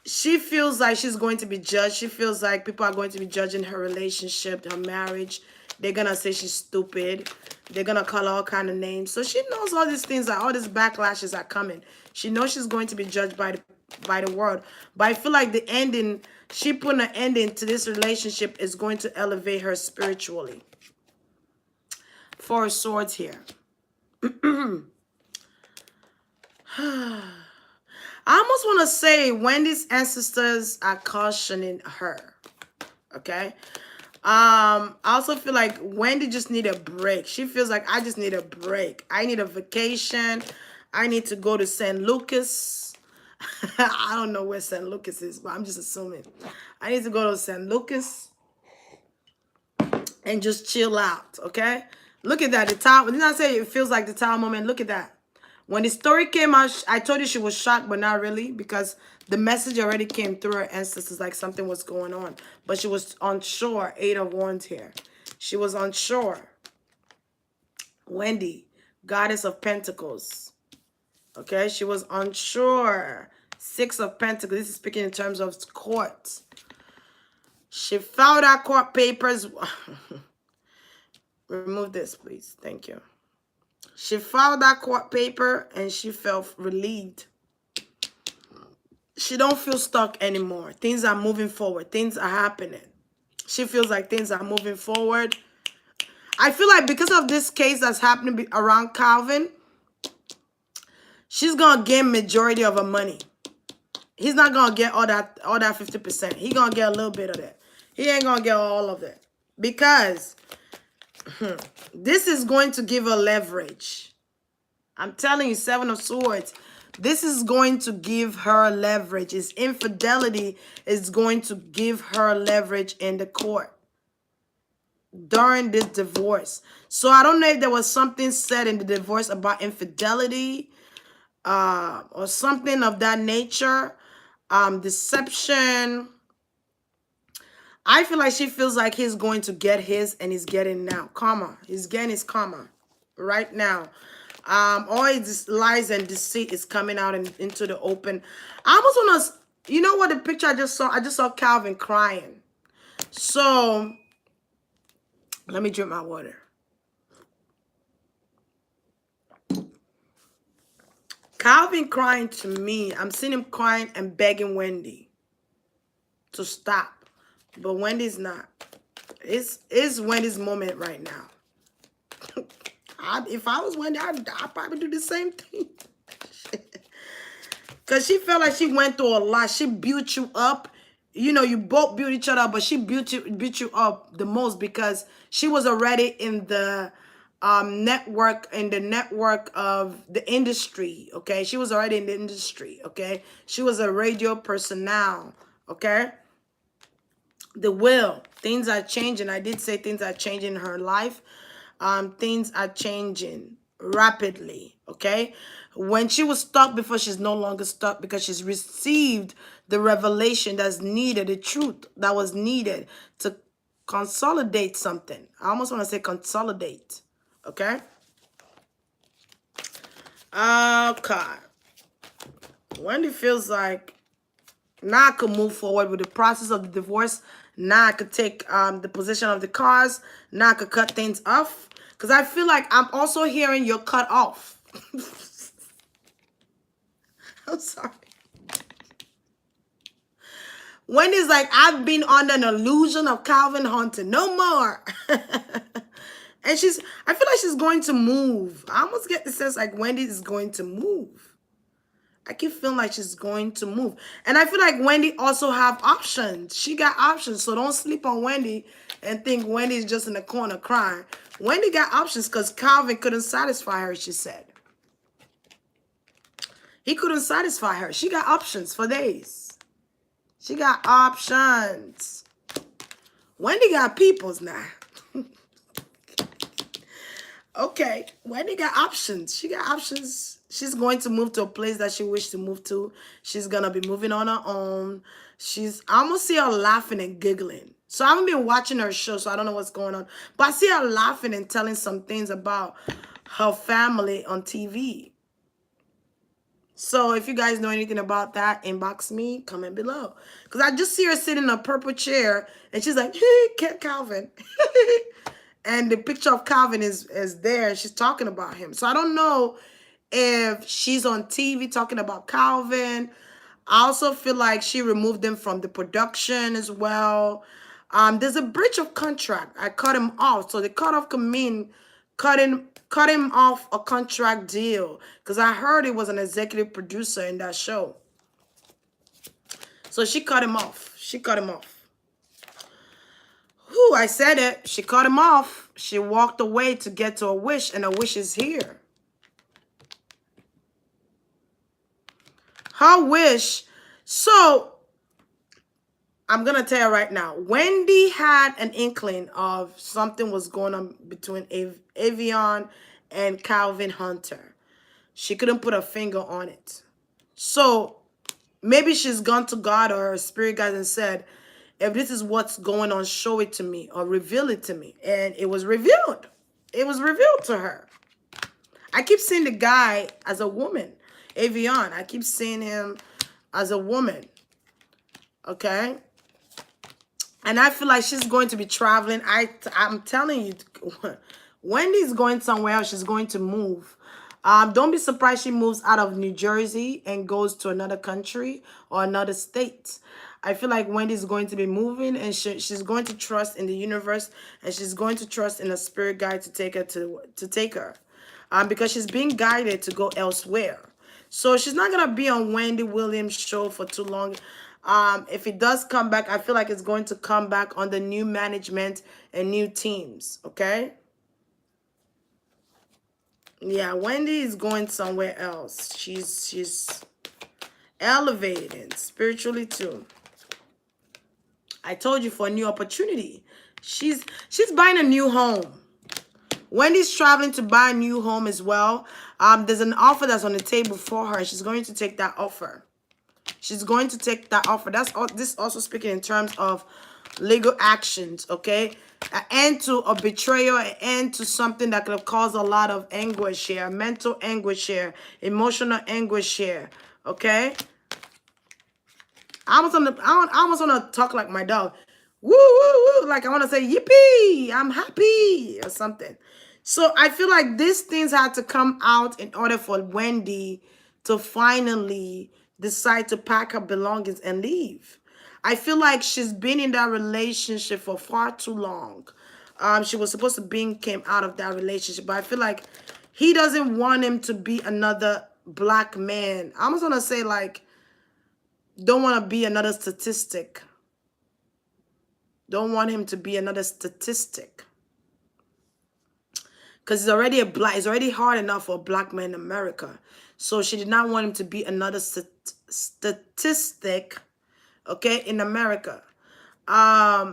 she feels like she's going to be judged. She feels like people are going to be judging her relationship, her marriage. They're going to say she's stupid. They're going to call her all kind of names. So she knows all these things, like all these backlashes are coming. She knows she's going to be judged by the world. But I feel like the ending, she putting an ending to this relationship is going to elevate her spiritually. Four of Swords here. I almost want to say Wendy's ancestors are cautioning her. Okay. I also feel like Wendy just need a break. She feels like I just need a break. I need a vacation. I need to go to St. Lucas. I don't know where St. Lucas is, but I'm just assuming. I need to go to St. Lucas and just chill out. Okay. Look at that. The Tower. Didn't I say it feels like the Tower moment? Look at that. When the story came out, I told you she was shocked, but not really, because the message already came through her ancestors like something was going on. But she was unsure. Eight of Wands here. She was unsure. Wendy, Goddess of Pentacles. Okay, she was unsure. Six of Pentacles. This is speaking in terms of court. She filed out court papers. Remove this, please. Thank you. She filed that court paper and she felt relieved. She don't feel stuck anymore. Things are moving forward. Things are happening. She feels like things are moving forward. I feel like because of this case that's happening around Kelvin, she's gonna gain majority of her money. He's not gonna get all that 50%. He gonna get a little bit of that. He ain't gonna get all of it. Because this is going to give her leverage. I'm telling you, Seven of Swords. This is going to give her leverage. His infidelity is going to give her leverage in the court during this divorce. So I don't know if there was something said in the divorce about infidelity or something of that nature. Deception. I feel like she feels like he's going to get his and he's getting now. Karma. He's getting his karma right now. All his lies and deceit is coming out into the open. I almost want to, you know what the picture I just saw? I just saw Kelvin crying. So, let me drink my water. Kelvin crying to me. I'm seeing him crying and begging Wendy to stop. But Wendy's not. It's Wendy's moment right now. If I was Wendy, I'd probably do the same thing. Because she felt like she went through a lot. She built you up. You know, you both built each other up, but she built you up the most because she was already in the network of the industry, okay? She was already in the industry, okay? She was a radio personnel, okay? The will. Things are changing. I did say things are changing in her life. Things are changing rapidly, okay? When she was stuck before, she's no longer stuck because she's received the revelation that's needed, the truth that was needed to consolidate something. I almost want to say consolidate, okay? Okay. Wendy feels like now I could move forward with the process of the divorce. Now I could take the position of the cards. Now I could cut things off. Because I feel like I'm also hearing you're cut off. I'm sorry. Wendy's like, I've been under an illusion of Kelvin Hunter. No more. And I feel like she's going to move. I almost get the sense like Wendy is going to move. I keep feeling like she's going to move. And I feel like Wendy also have options. She got options. So don't sleep on Wendy and think Wendy's just in the corner crying. Wendy got options because Kelvin couldn't satisfy her, she said. He couldn't satisfy her. She got options for days. She got options. Wendy got peoples now. Okay, Wendy got options. She got options. She's going to move to a place that she wished to move to. She's going to be moving on her own. I almost see her laughing and giggling. So I haven't been watching her show, so I don't know what's going on. But I see her laughing and telling some things about her family on TV. So if you guys know anything about that, inbox me, comment below. Because I just see her sitting in a purple chair, and she's like, hey, Kelvin. And the picture of Kelvin is there, and she's talking about him. So I don't know if she's on TV talking about Kelvin. I also feel like she removed him from the production as well. There's a breach of contract. I cut him off. So the cut off could mean cut him off a contract deal. Because I heard he was an executive producer in that show. So she cut him off. She cut him off. Whew, I said it. She cut him off. She walked away to get to a wish, and a wish is here. Her wish. So, I'm going to tell you right now. Wendy had an inkling of something was going on between Avion and Kelvin Hunter. She couldn't put her finger on it. So, maybe she's gone to God or her spirit guide and said, if this is what's going on, show it to me or reveal it to me. And it was revealed. It was revealed to her. I keep seeing the guy as a woman. Avion. I keep seeing him as a woman. Okay? And I feel like she's going to be traveling. I'm telling you, Wendy's going somewhere else. She's going to move. Don't be surprised she moves out of New Jersey and goes to another country or another state. I feel like Wendy's going to be moving, and she's going to trust in the universe, and she's going to trust in a spirit guide to take her to take her, because she's being guided to go elsewhere. So she's not gonna be on Wendy Williams' show for too long. If it does come back, I feel like it's going to come back on the new management and new teams. Okay. Yeah, Wendy is going somewhere else. She's elevating spiritually too. I told you, for a new opportunity. She's buying a new home. Wendy's traveling to buy a new home as well. There's an offer that's on the table for her. She's going to take that offer. She's going to take that offer. That's all. This also speaking in terms of legal actions, okay? An end to a betrayal, an end to something that could have caused a lot of anguish here, mental anguish here, emotional anguish here, okay? I almost want to talk like my dog. Woo, woo, woo. Like I want to say, yippee, I'm happy or something. So I feel like these things had to come out in order for Wendy to finally decide to pack her belongings and leave. I feel like she's been in that relationship for far too long. She was supposed to came out of that relationship, but I feel like he doesn't want him to be another black man. I almost want to say, like, don't want to be another statistic. Don't want him to be another statistic. Because he's already it's already hard enough for a black man in America. So she did not want him to be another statistic, okay, in America.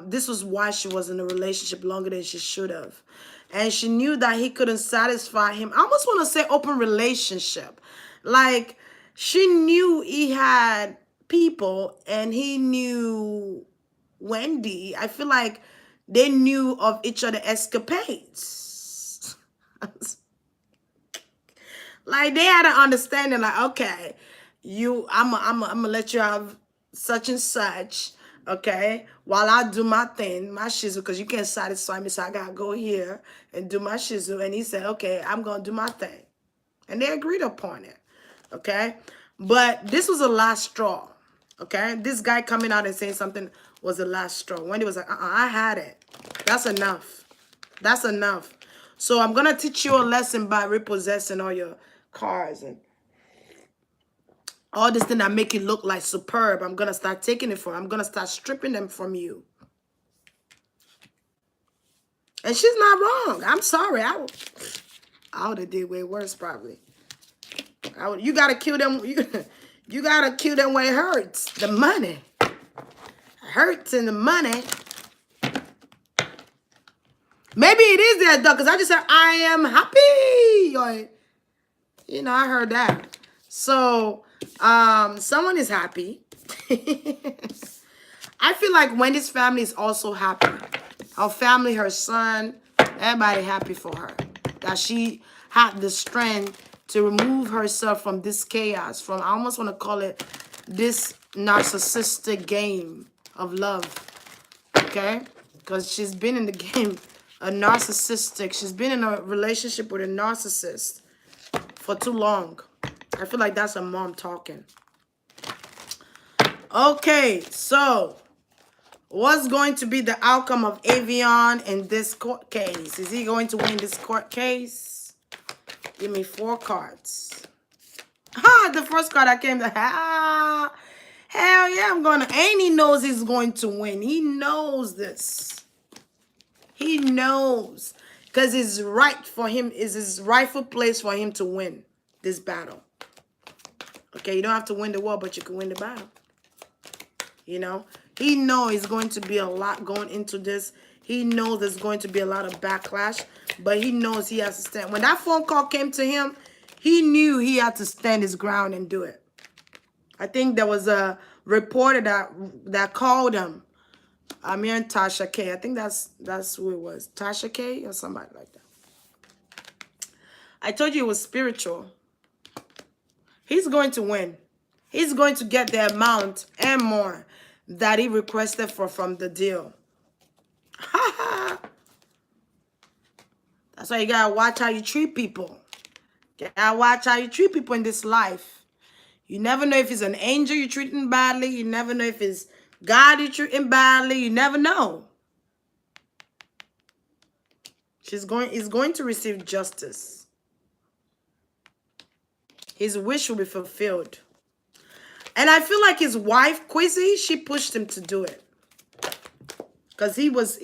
This was why she was in a relationship longer than she should have. And she knew that he couldn't satisfy him. I almost want to say open relationship. Like, she knew he had people and he knew Wendy. I feel like they knew of each other escapades. Like, they had an understanding, like, okay, I'm gonna let you have such and such, okay, while I do my thing, my shizzle, because you can't satisfy me, so I gotta go here and do my shizzle. And he said, okay, I'm gonna do my thing. And they agreed upon it, okay? But this was the last straw, okay? This guy coming out and saying something was the last straw. Wendy was like, I had it. That's enough. That's enough. So I'm going to teach you a lesson by repossessing all your cars and all this thing that make you look like superb. I'm going to start taking it from. I'm going to start stripping them from you. And she's not wrong. I'm sorry. I would have did way worse probably. You got to kill them. You got to kill them when it hurts. The money. It hurts and the money. Maybe it is there, though, because I just said, I am happy. Or, you know, I heard that. So, someone is happy. I feel like Wendy's family is also happy. Her family, her son, everybody happy for her. That she had the strength to remove herself from this chaos, from, I almost want to call it, this narcissistic game of love. Okay? Because she's been in the game. She's been in a relationship with a narcissist for too long. I feel like that's a mom talking. Okay, so what's going to be the outcome of Avion in this court case? Is he going to win this court case? Give me 4 cards. The first card I came to, hell yeah, and he knows he's going to win. He knows this. He knows, because it's right for him, is his rightful place for him to win this battle. Okay, you don't have to win the war, but you can win the battle. You know, he knows it's going to be a lot going into this. He knows there's going to be a lot of backlash, but he knows he has to stand. When that phone call came to him, he knew he had to stand his ground and do it. I think there was a reporter that called him. Amir and Tasha K. I think that's who it was. Tasha K or somebody like that. I told you it was spiritual. He's going to win. He's going to get the amount and more that he requested from the deal. That's why you gotta watch how you treat people. You gotta watch how you treat people in this life. You never know if it's an angel you're treating badly. You never know if it's God did treat him badly. You never know. He's going to receive justice. His wish will be fulfilled. And I feel like his wife, Quizzy, she pushed him to do it. Because he was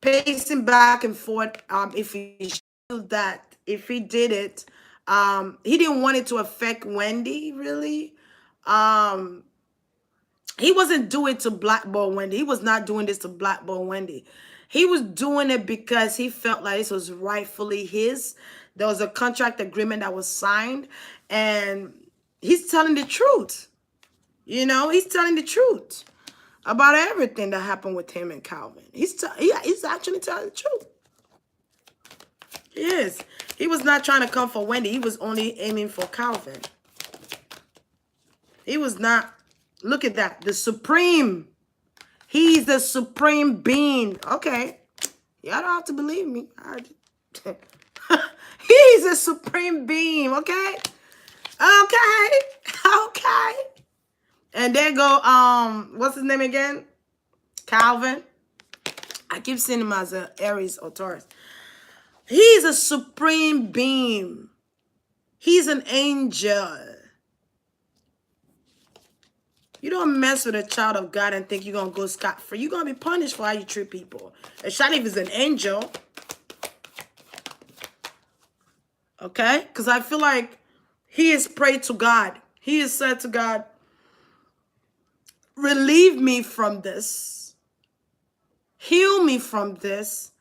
pacing back and forth. If he did that, if he did it, he didn't want it to affect Wendy, really. He wasn't doing it to blackball Wendy. He was not doing this to blackball Wendy. He was doing it because he felt like this was rightfully his. There was a contract agreement that was signed, and he's telling the truth. You know, he's telling the truth about everything that happened with him and Kelvin. He's actually telling the truth. He is. He was not trying to come for Wendy. He was only aiming for Kelvin. He was not. Look at that. The supreme. He's the supreme being. Okay. Y'all don't have to believe me. He's a supreme being. Okay. Okay. Okay. And there go, what's his name again? Kelvin. I keep seeing him as an Aries or Taurus. He's a supreme being. He's an angel. You don't mess with a child of God and think you're going to go scot-free. You're going to be punished for how you treat people. Especially if it's an angel. Okay? Because I feel like he has prayed to God. He has said to God, relieve me from this. Heal me from this.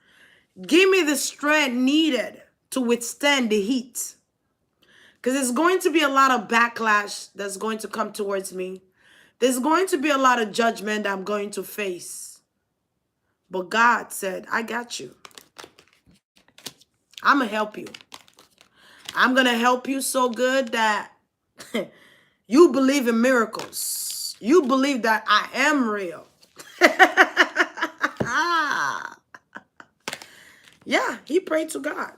Give me the strength needed to withstand the heat. Because there's going to be a lot of backlash that's going to come towards me. There's going to be a lot of judgment I'm going to face. But God said, I got you. I'm going to help you. I'm going to help you so good that you believe in miracles. You believe that I am real. Yeah, he prayed to God.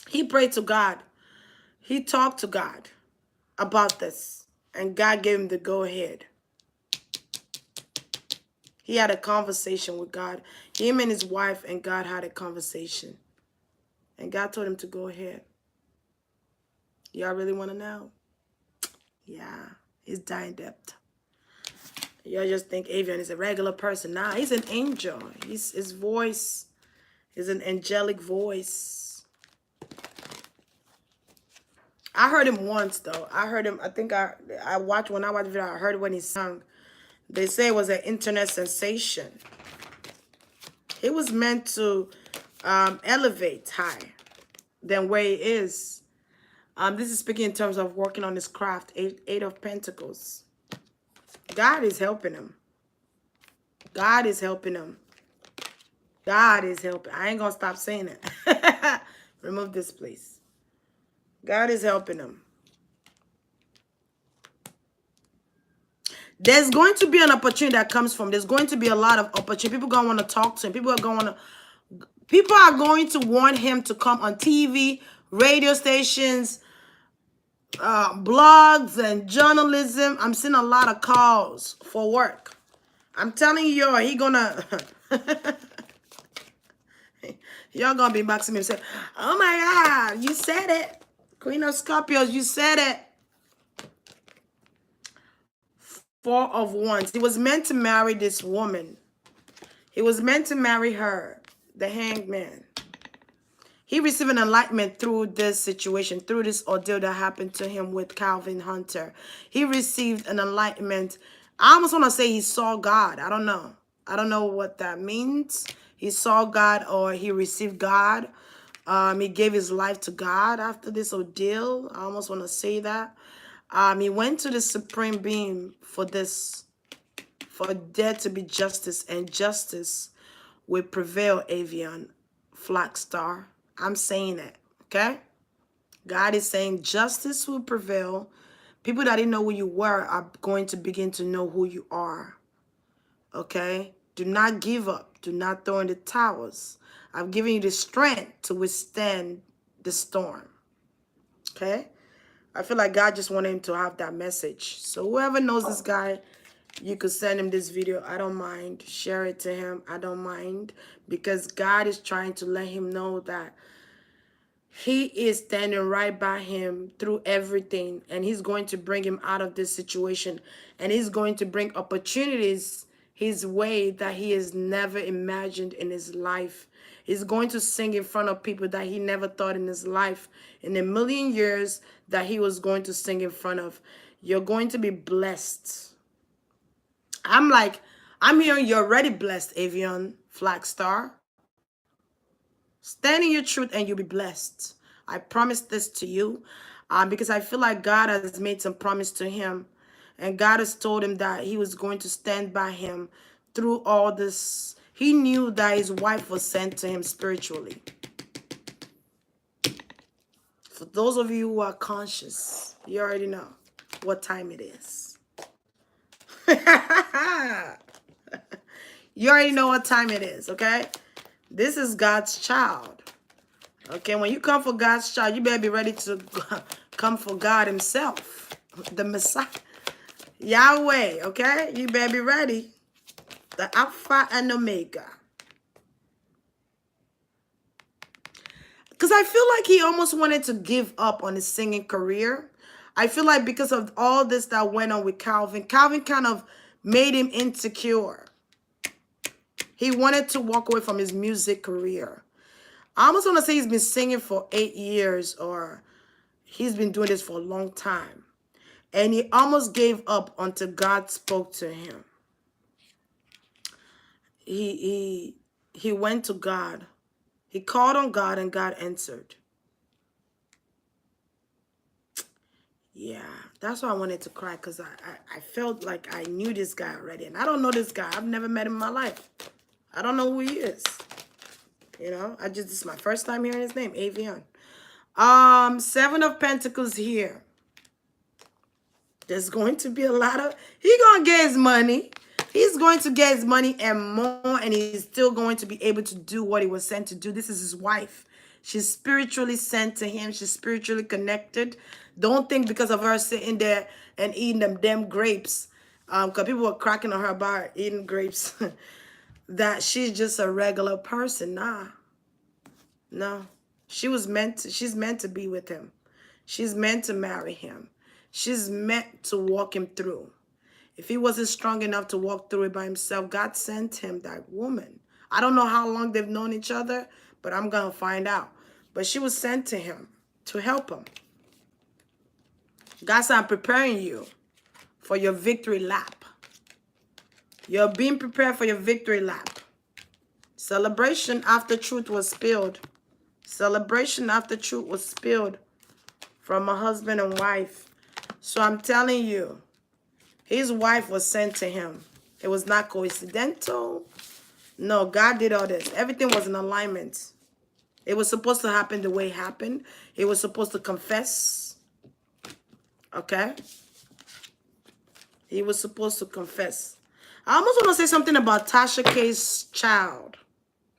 He prayed to God. He talked to God about this. And God gave him the go-ahead. He had a conversation with God. Him and his wife and God had a conversation. And God told him to go ahead. Y'all really want to know? Yeah, he's dying depth. Y'all just think Avion is a regular person. Nah, he's an angel. His voice is an angelic voice. I heard him once, though. I heard him, I think I watched, when I watched the video, I heard when he sung. They say it was an internet sensation. It was meant to elevate high than where he is. This is speaking in terms of working on his craft. Eight of Pentacles. God is helping him. God is helping him. God is helping. I ain't going to stop saying it. Remove this, please. God is helping him. There's going to be an opportunity that comes from. There's going to be a lot of opportunity. People are going to want to talk to him. People are going to want him to come on TV, radio stations, blogs, and journalism. I'm seeing a lot of calls for work. I'm telling you, he gonna y'all gonna be boxing me and say, oh my God, you said it. Queen of Scorpios, you said it. Four of Wands. He was meant to marry this woman. He was meant to marry her, the Hanged Man. He received an enlightenment through this situation, through this ordeal that happened to him with Kelvin Hunter. He received an enlightenment. I almost want to say he saw God. I don't know. I don't know what that means. He saw God or he received God. He gave his life to God after this ordeal. I almost want to say that. He went to the Supreme Being for this, for there to be justice, and justice will prevail, Avion, Flastar. I'm saying it, okay? God is saying justice will prevail. People that didn't know who you were are going to begin to know who you are, okay? Do not give up. Do not throw in the towels. I've given you the strength to withstand the storm. Okay? I feel like God just wanted him to have that message. So whoever knows this guy, you could send him this video. I don't mind. Share it to him. I don't mind. Because God is trying to let him know that he is standing right by him through everything. And he's going to bring him out of this situation. And he's going to bring opportunities his way that he has never imagined in his life. He's going to sing in front of people that he never thought in his life, in a million years, that he was going to sing in front of. You're going to be blessed. I'm hearing you're already blessed, Avion, Flastar. Stand in your truth and you'll be blessed. I promise this to you because I feel like God has made some promise to him. And God has told him that he was going to stand by him through all this. He knew that his wife was sent to him spiritually. For those of you who are conscious, you already know what time it is. You already know what time it is, okay? This is God's child. Okay, when you come for God's child, you better be ready to come for God himself, the Messiah, Yahweh, okay? You better be ready. The Alpha and Omega. Because I feel like he almost wanted to give up on his singing career. I feel like because of all this that went on with Kelvin, Kelvin kind of made him insecure. He wanted to walk away from his music career. I almost want to say he's been singing for 8 years, or he's been doing this for a long time. And he almost gave up until God spoke to him. He went to God. He called on God and God answered. Yeah, that's why I wanted to cry, because I felt like I knew this guy already. And I don't know this guy. I've never met him in my life. I don't know who he is. You know, this is my first time hearing his name, Avion. 7 of Pentacles here. There's going to be a lot of, he's going to get his money. He's going to get his money and more, and he's still going to be able to do what he was sent to do. This is his wife. She's spiritually sent to him. She's spiritually connected. Don't think because of her sitting there and eating them damn grapes, because people were cracking on her about eating grapes, that she's just a regular person. Nah. No. She's meant to be with him. She's meant to marry him. She's meant to walk him through. If he wasn't strong enough to walk through it by himself, God sent him that woman. I don't know how long they've known each other, but I'm going to find out. But she was sent to him to help him. God said, I'm preparing you for your victory lap. You're being prepared for your victory lap. Celebration after truth was spilled. Celebration after truth was spilled from a husband and wife. So I'm telling you, his wife was sent to him. It was not coincidental. No, God did all this. Everything was in alignment. It was supposed to happen the way it happened. It was supposed to confess. Okay? He was supposed to confess. I almost want to say something about Tasha K's child.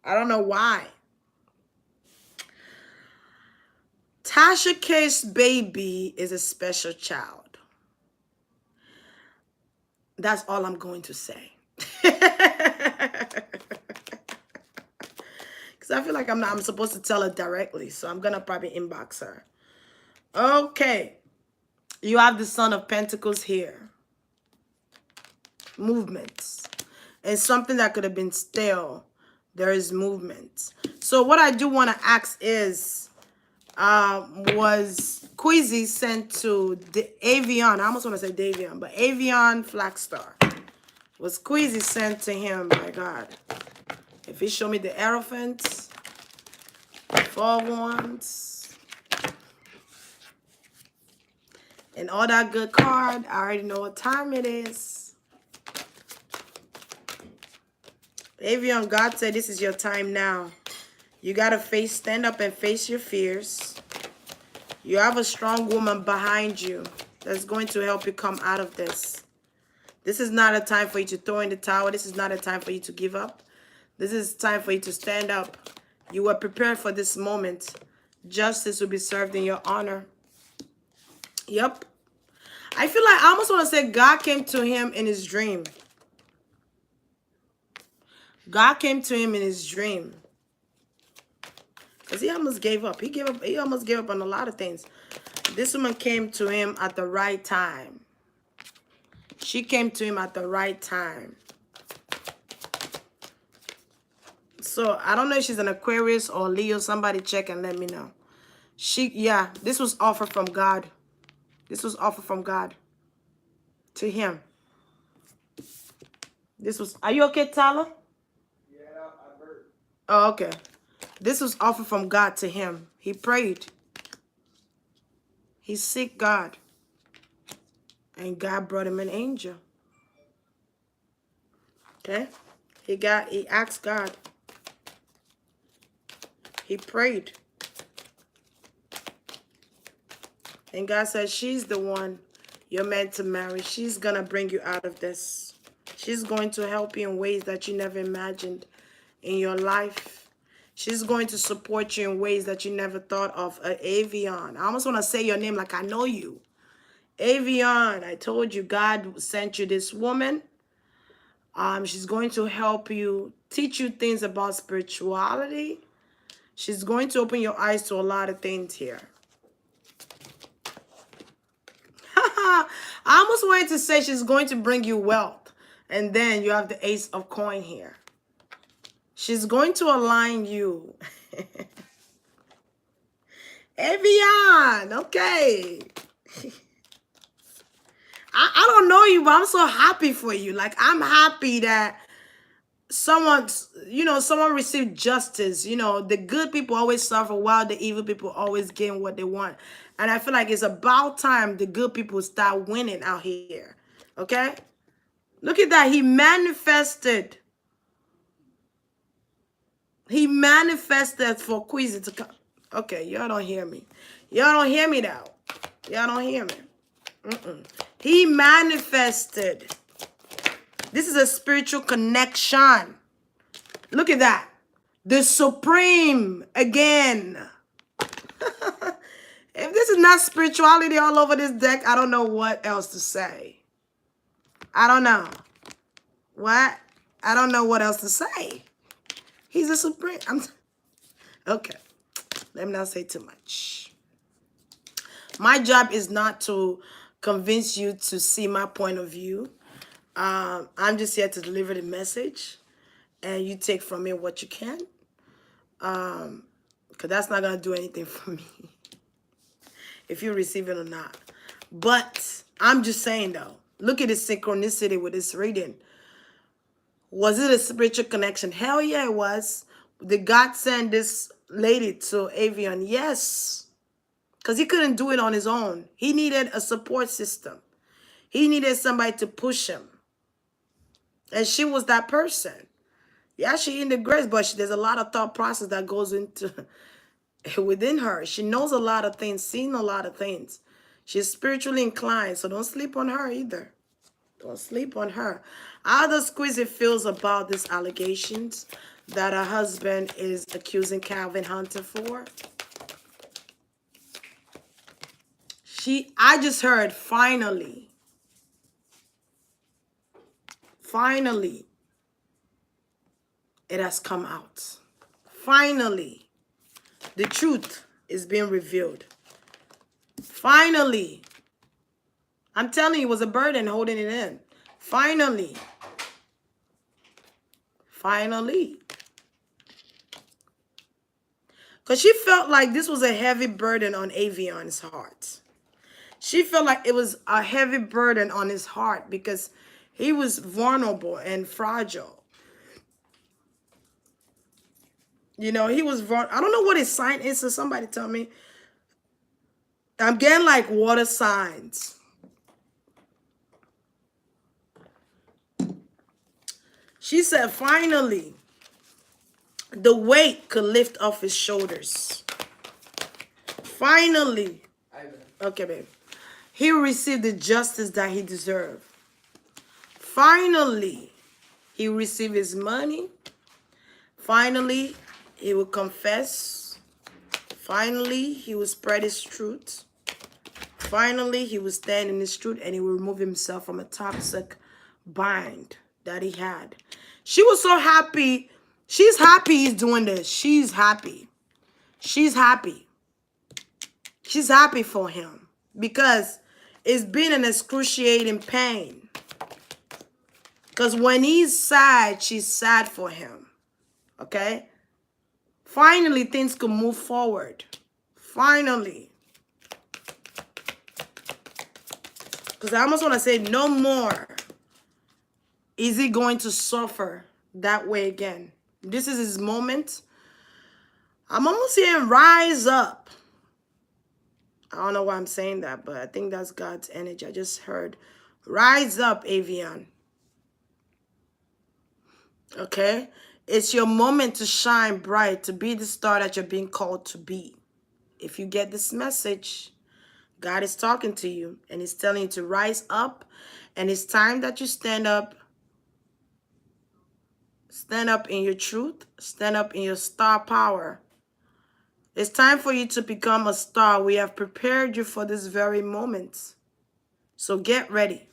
I don't know why. Tasha K's baby is a special child. That's all I'm going to say. Because I feel like I'm supposed to tell her directly. So I'm going to probably inbox her. Okay. You have the Son of Pentacles here. Movements. And something that could have been stale. There is movement. So what I do want to ask is, was Queasy sent to the Avion? I almost want to say Davion, but Avion Flastar. Was Queasy sent to him by God? If he show me the Hierophants, 4 Wands, and all that good card, I already know what time it is. Avion, God said this is your time now. You got to stand up and face your fears. You have a strong woman behind you that's going to help you come out of this. This is not a time for you to throw in the towel. This is not a time for you to give up. This is time for you to stand up. You were prepared for this moment. Justice will be served in your honor. Yep. I feel like I almost want to say God came to him in his dream. God came to him in his dream. Because he almost gave up. He almost gave up on a lot of things. This woman came to him at the right time. She came to him at the right time. So I don't know if she's an Aquarius or Leo. Somebody check and let me know. Yeah, this was offered from God. This was offered from God to him. Are you okay, Tyler? Yeah, I heard. Oh, okay. This was offered from God to him. He prayed. He seeked God. And God brought him an angel. Okay? He asked God. He prayed. And God said, she's the one you're meant to marry. She's going to bring you out of this. She's going to help you in ways that you never imagined in your life. She's going to support you in ways that you never thought of. Avion. I almost want to say your name like I know you. Avion, I told you God sent you this woman. She's going to help you, teach you things about spirituality. She's going to open your eyes to a lot of things here. I almost wanted to say she's going to bring you wealth. And then you have the Ace of Coin here. She's going to align you. Avion, okay. I don't know you, but I'm so happy for you. Like, I'm happy that someone received justice. You know, the good people always suffer while the evil people always gain what they want. And I feel like it's about time the good people start winning out here. Okay? Look at that. He manifested. He manifested for Queasy to come. Okay, y'all don't hear me. Y'all don't hear me now. Y'all don't hear me. He manifested. This is a spiritual connection. Look at that. The Supreme again. If this is not spirituality all over this deck, I don't know what else to say. I don't know. What? I don't know what else to say. He's a Supreme. Okay. Let me not say too much. My job is not to convince you to see my point of view. I'm just here to deliver the message, and you take from it what you can. Because that's not going to do anything for me if you receive it or not. But I'm just saying, though, look at the synchronicity with this reading. Was it a spiritual connection? Hell yeah, it was. Did God send this lady to Avion? Yes. Because he couldn't do it on his own. He needed a support system. He needed somebody to push him. And she was that person. Yeah, she in the grace, but there's a lot of thought process that goes into within her. She knows a lot of things, seen a lot of things. She's spiritually inclined, so don't sleep on her either. Don't sleep on her. How does Quizzy feels about these allegations that her husband is accusing Kelvin Hunter for? I just heard finally. Finally. It has come out. Finally. The truth is being revealed. Finally. I'm telling you, it was a burden holding it in. Finally. Finally. Because she felt like this was a heavy burden on Avion's heart. She felt like it was a heavy burden on his heart because he was vulnerable and fragile. You know, he was vulnerable. I don't know what his sign is, so somebody tell me. I'm getting like water signs. She said, finally, the weight could lift off his shoulders. Finally. Okay, babe. He received the justice that he deserved. Finally, he received his money. Finally, he will confess. Finally, he will spread his truth. Finally, he will stand in his truth and he will remove himself from a toxic bind that he had. She was so happy. She's happy he's doing this. She's happy. She's happy. She's happy for him because it's been an excruciating pain. Because when he's sad, she's sad for him. Okay? Finally, things can move forward. Finally. Because I almost want to say no more is he going to suffer that way again. This is his moment. I'm almost hearing rise up. I don't know why I'm saying that, but I think that's God's energy. I just heard rise up, Avion. Okay? It's your moment to shine bright, to be the star that you're being called to be. If you get this message, God is talking to you and he's telling you to rise up, and it's time that you stand up. Stand up in your truth. Stand up in your star power. It's time for you to become a star. We have prepared you for this very moment. So get ready.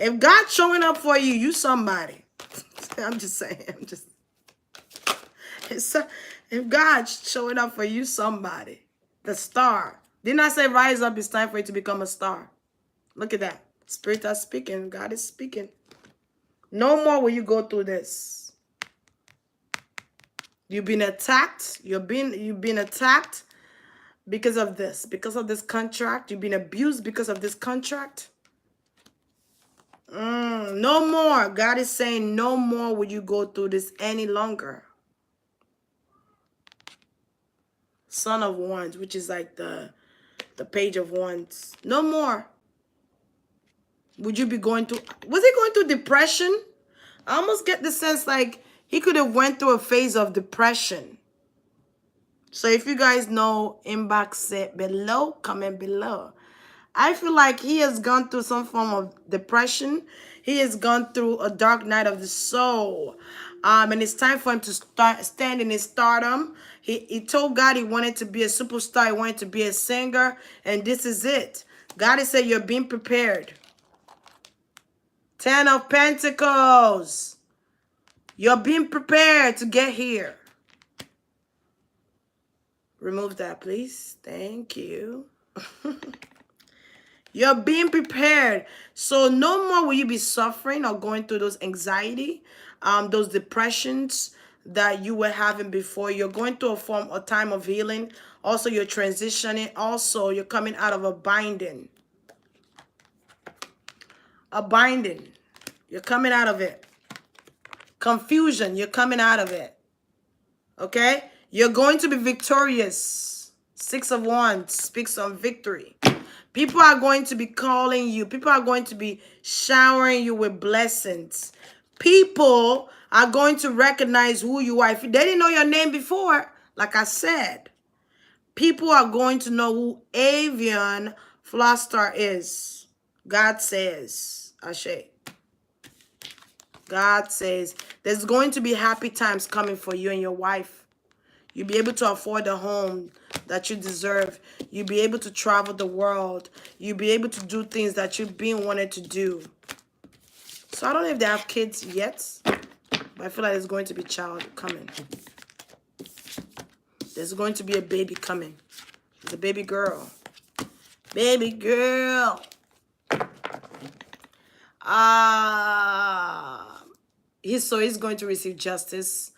If God's showing up for you, you somebody. I'm just saying. If God's showing up for you, somebody. The star. Didn't I say rise up? It's time for you to become a star. Look at that. Spirit is speaking. God is speaking. No more will you go through this. You've been attacked. You've been attacked because of this contract. You've been abused because of this contract. No more. God is saying no more will you go through this any longer. Son of Wands, which is like the Page of Wands. No more. Would you be going through... Was he going through depression? I almost get the sense like he could have went through a phase of depression. So if you guys know, inbox it below, comment below. I feel like he has gone through some form of depression. He has gone through a dark night of the soul. And it's time for him to stand in his stardom. He told God he wanted to be a superstar. He wanted to be a singer. And this is it. God has said you're being prepared. 10 of Pentacles. You're being prepared to get here. Remove that, please. Thank you. You're being prepared. So no more will you be suffering or going through those anxiety, those depressions that you were having before. You're going through a time of healing. Also, you're transitioning. Also, you're coming out of a binding. A binding. You're coming out of it. Confusion. You're coming out of it. Okay? You're going to be victorious. 6 of Wands speaks on victory. People are going to be calling you. People are going to be showering you with blessings. People are going to recognize who you are. If they didn't know your name before, like I said, people are going to know who Avion Flastar is. God says, Ashe. God says there's going to be happy times coming for you and your wife. You'll be able to afford the home that you deserve. You'll be able to travel the world. You'll be able to do things that you've been wanting to do. So I don't know if they have kids yet, but I feel like there's going to be a child coming. There's going to be a baby coming. There's a baby girl. Baby girl. He's going to receive justice.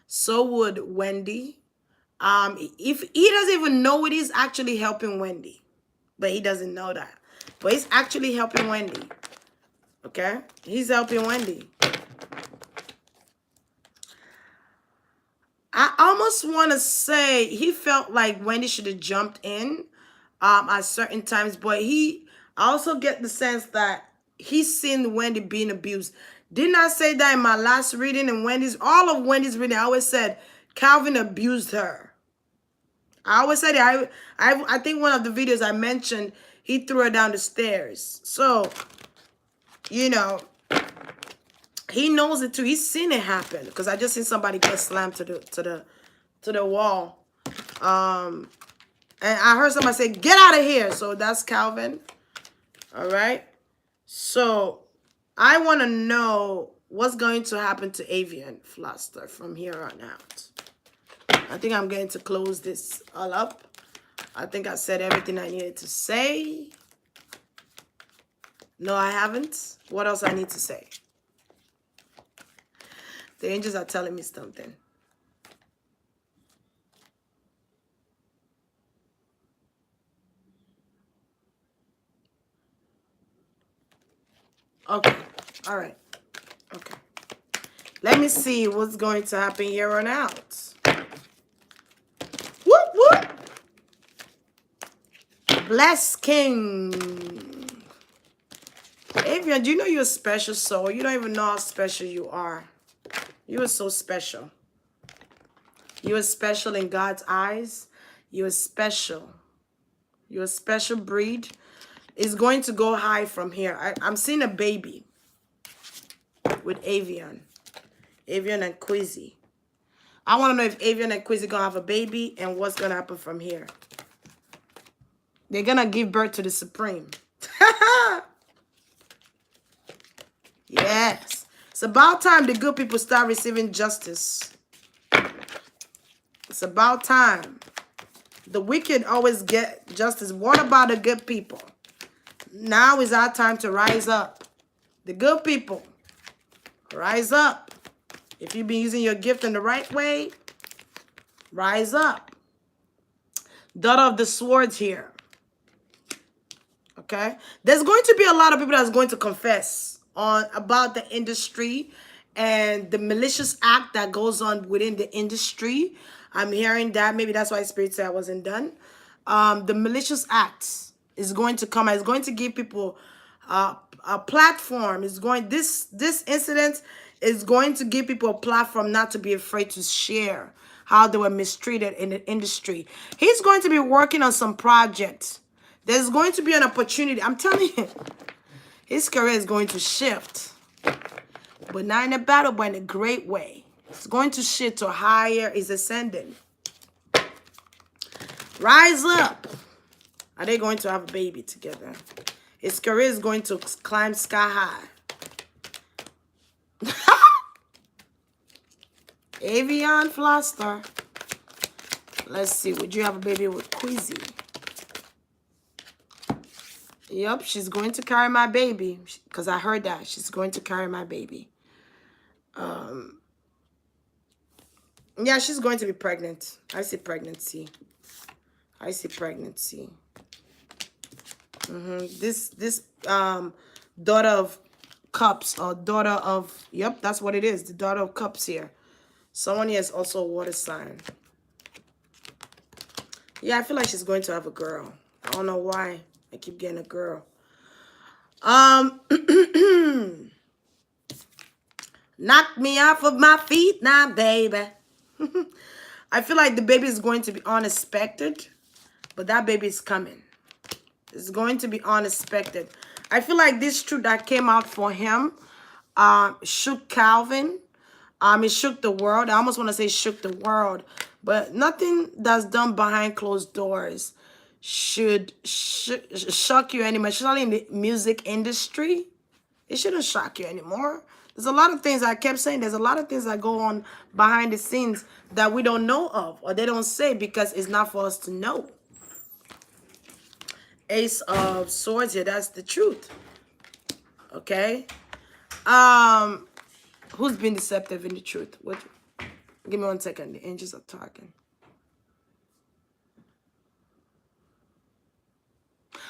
So would Wendy. If he doesn't even know it, he's actually helping Wendy, but he doesn't know that. But he's actually helping Wendy. Okay, he's helping Wendy. I almost want to say he felt like Wendy should have jumped in at certain times, but I also get the sense that he's seen Wendy being abused. Didn't I say that in my last reading? And all of Wendy's reading, I always said Kelvin abused her. I always said it. I think one of the videos I mentioned, he threw her down the stairs. So, you know, He knows it too. He's seen it happen because I just seen somebody get slammed to the wall. And I heard somebody say, "Get out of here." So that's Kelvin. All right. So I want to know what's going to happen to Avion Flastar from here on out. I think I'm going to close this all up. I think I said everything I needed to say. No, I haven't. What else I need to say? The angels are telling me something. Okay. All right. Okay. Let me see what's going to happen here on out. Whoop, whoop. Bless King. Avion, do you know you're a special soul? You don't even know how special you are. You are so special. You are special in God's eyes. You are special. You're a special breed. It's going to go high from here. I'm seeing a baby with Avion. Avion and Quizzy. I want to know if Avion and Quizzy going to have a baby and what's going to happen from here. They're going to give birth to the Supreme. Yes. It's about time the good people start receiving justice. It's about time. The wicked always get justice. What about the good people? Now is our time to rise up. The good people, rise up. If you've been using your gift in the right way, rise up. Daughter of the Swords here. Okay? There's going to be a lot of people that's going to confess about the industry and the malicious act that goes on within the industry. I'm hearing that. Maybe that's why Spirit said I wasn't done. The malicious act is going to come. It's going to give people a platform. This incident is going to give people a platform not to be afraid to share how they were mistreated in the industry. He's going to be working on some projects. There's going to be an opportunity. I'm telling you, his career is going to shift. But not in a battle, but in a great way. It's going to shift to higher. It's ascending. Rise up. Are they going to have a baby together? His career is going to climb sky high. Avion Flastar. Let's see. Would you have a baby with Quizzy? Yep, she's going to carry my baby. Because I heard that. She's going to carry my baby. Yeah, she's going to be pregnant. I see pregnancy. I see pregnancy. This daughter of cups or daughter of, yep, that's what it is. The daughter of cups here. Someone here is also a water sign. Yeah, I feel like she's going to have a girl. I don't know why I keep getting a girl. Knock me off of my feet now, baby. I feel like the baby is going to be unexpected, but that baby is coming. It's going to be unexpected. I feel like this truth that came out for him shook Kelvin. It shook the world. I almost want to say shook the world, but nothing that's done behind closed doors should shock you anymore, especially in the music industry. It shouldn't shock you anymore. There's a lot of things I kept saying. There's a lot of things that go on behind the scenes that we don't know of or they don't say because it's not for us to know. Ace of Swords here. That's the truth. Okay. Who's been deceptive in the truth? What? Give me 1 second. The angels are talking.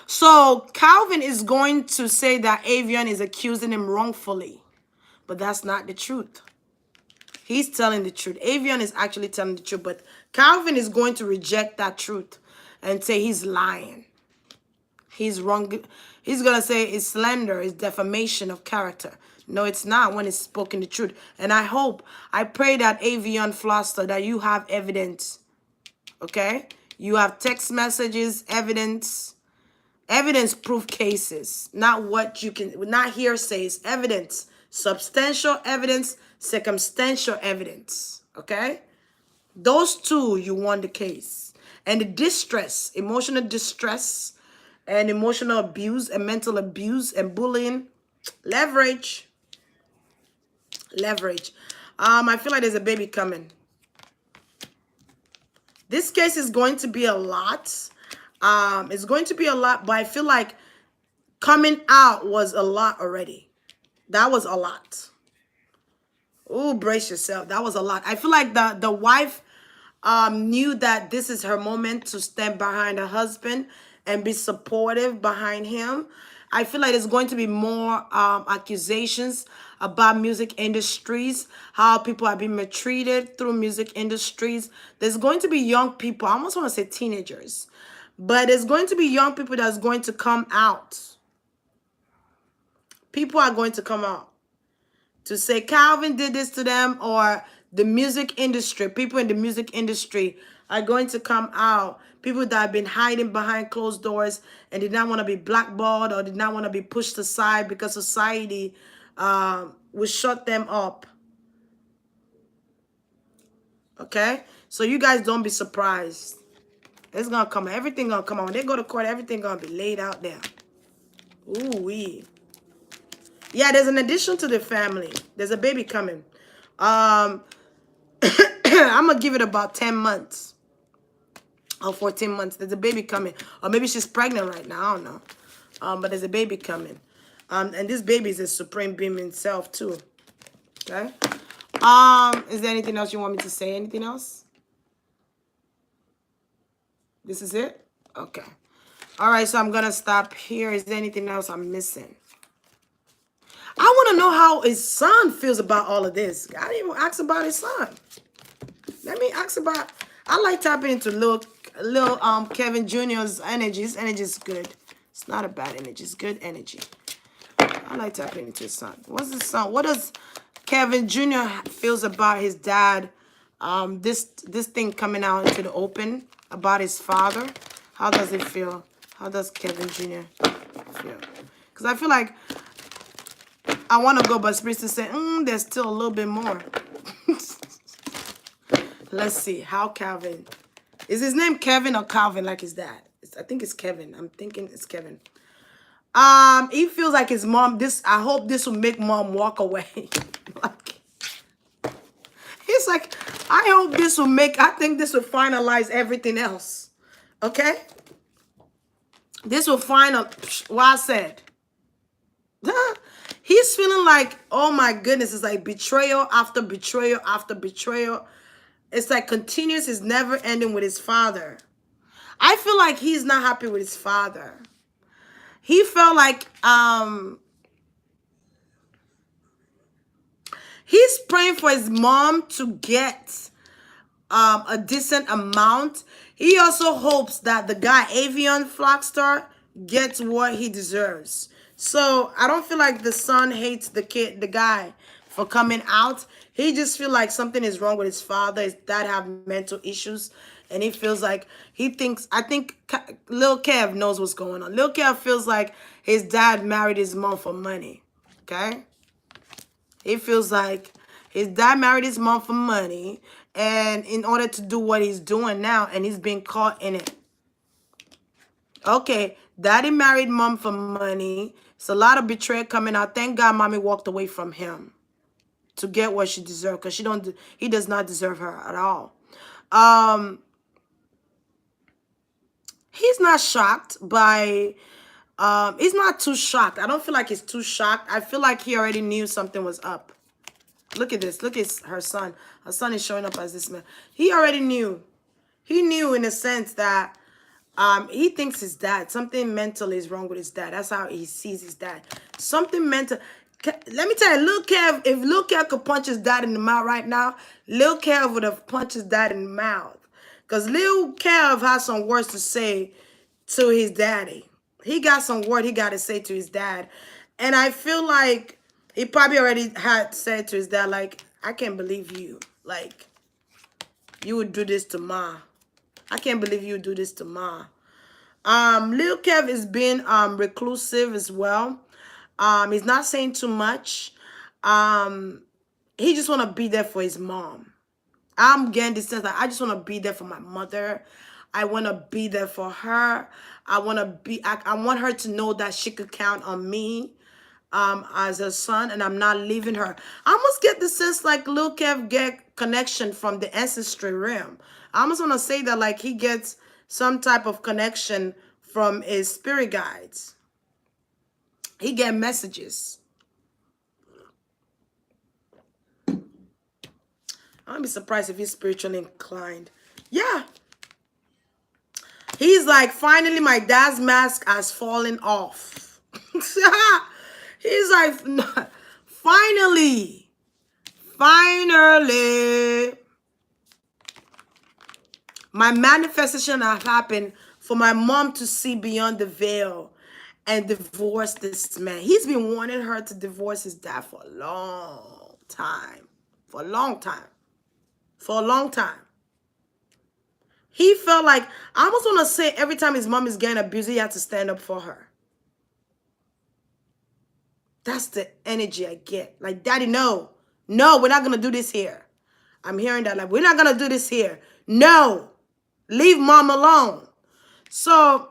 So Kelvin is going to say that Avion is accusing him wrongfully. But that's not the truth. He's telling the truth. Avion is actually telling the truth. But Kelvin is going to reject that truth and say he's lying. He's wrong. He's going to say it's slander, it's defamation of character. No, it's not when it's spoken the truth. And I pray that Avion Flastar, that you have evidence. Okay? You have text messages, evidence proof cases. Not what you can, not hearsays, evidence. Substantial evidence, circumstantial evidence. Okay? Those two, you won the case. And the distress, emotional distress, and emotional abuse, and mental abuse, and bullying, leverage. Leverage. I feel like there's a baby coming. This case is going to be a lot. It's going to be a lot, but I feel like coming out was a lot already. That was a lot. Ooh, brace yourself. That was a lot. I feel like the wife knew that this is her moment to stand behind her husband and be supportive behind him. I feel like there's going to be more accusations about music industries, how people are being mistreated through music industries. There's going to be young people, I almost want to say teenagers, but there's going to be young people that's going to come out. People are going to come out to say Kelvin did this to them, or the music industry, people in the music industry are going to come out. People that have been hiding behind closed doors and did not want to be blackballed or did not want to be pushed aside because society will shut them up. Okay? So you guys don't be surprised. It's going to come. Everything going to come out. When they go to court, everything going to be laid out there. Ooh-wee. Yeah, there's an addition to the family. There's a baby coming. I'm going to give it about 10 months. Or 14 months. There's a baby coming. Or maybe she's pregnant right now. I don't know. But there's a baby coming. And this baby is a supreme being himself too. Okay? Is there anything else you want me to say? Anything else? This is it? Okay. All right, so I'm going to stop here. Is there anything else I'm missing? I want to know how his son feels about all of this. I didn't even ask about his son. Let me ask about... I like tapping into little Kevin Jr.'s energy. His energy is good. It's not a bad energy. It's good energy. I like tapping into his son. What's his son? What does Kevin Jr. feels about his dad? This thing coming out into the open about his father. How does it feel? How does Kevin Jr. feel? Because I feel like I want to go, but Spirit is saying, there's still a little bit more. Let's see. How Kelvin. Is his name Kevin or Calvin like his dad? I think it's Kevin. I'm thinking it's Kevin. He feels like his mom, I hope this will make mom walk away. Like, he's like, I hope this will I think this will finalize everything else. Okay? This will what I said. He's feeling like, oh my goodness, it's like betrayal after betrayal after betrayal. It's like continuous, is never ending with his father. I feel like he's not happy with his father. He felt like he's praying for his mom to get a decent amount. He also hopes that the guy, Avion Flastar, gets what he deserves. So I don't feel like the son hates the guy for coming out. He just feel like something is wrong with his father. His dad have mental issues. And he feels like, I think Lil Kev knows what's going on. Lil Kev feels like his dad married his mom for money. Okay? He feels like his dad married his mom for money. And in order to do what he's doing now, and he's being caught in it. Okay, daddy married mom for money. It's a lot of betrayal coming out. Thank God mommy walked away from him to get what she deserved, because he does not deserve her at all. He's not shocked by, he's not too shocked. I don't feel like he's too shocked. I feel like he already knew something was up. Look at this. Look at her son. Her son is showing up as this man. He already knew. He knew in a sense that he thinks his dad, something mental is wrong with his dad. That's how he sees his dad. Something mental. Let me tell you, Lil Kev, if Lil Kev could punch his dad in the mouth right now, Lil Kev would have punched his dad in the mouth. Because Lil Kev has some words to say to his daddy. He got some word he got to say to his dad. And I feel like he probably already had said to his dad, like, I can't believe you. Like, you would do this to Ma. I can't believe you would do this to Ma. Lil Kev is being reclusive as well. He's not saying too much. He just want to be there for his mom. I'm getting this sense that I just want to be there for my mother. I want to be there for her. I want her to know that she could count on me as a son, and I'm not leaving her. I almost get the sense like Lil Kev get connection from the ancestry realm. I almost want to say that like he gets some type of connection from his spirit guides. He get messages. I'd be surprised if he's spiritually inclined. Yeah. He's like, finally, my dad's mask has fallen off. He's like, finally. My manifestation has happened for my mom to see beyond the veil and divorce this man. He's been wanting her to divorce his dad for a long time. For a long time. For a long time. He felt like, I almost want to say every time his mom is getting abused, he had to stand up for her. That's the energy I get. Like, Daddy, no. No, we're not going to do this here. I'm hearing that. Like, we're not going to do this here. No. Leave mom alone. So,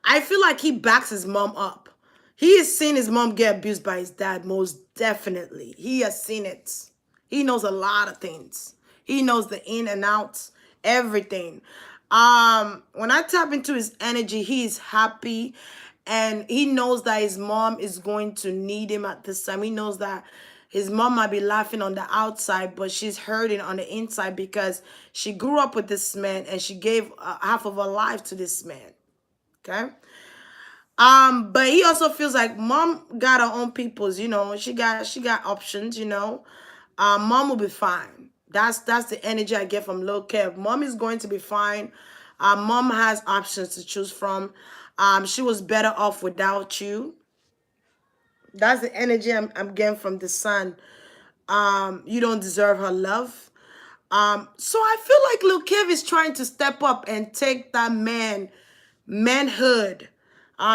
I feel like he backs his mom up. He has seen his mom get abused by his dad, most definitely. He has seen it. He knows a lot of things. He knows the in and outs, everything. When I tap into his energy, he's happy. And he knows that his mom is going to need him at this time. He knows that his mom might be laughing on the outside, but she's hurting on the inside because she grew up with this man and she gave half of her life to this man. Okay? But he also feels like mom got her own peoples, you know. She got options, you know. Mom will be fine. That's the energy I get from Lil Kev. Mom is going to be fine. Mom has options to choose from. She was better off without you. That's the energy I'm getting from the son. You don't deserve her love. So I feel like Lil Kev is trying to step up and take that manhood.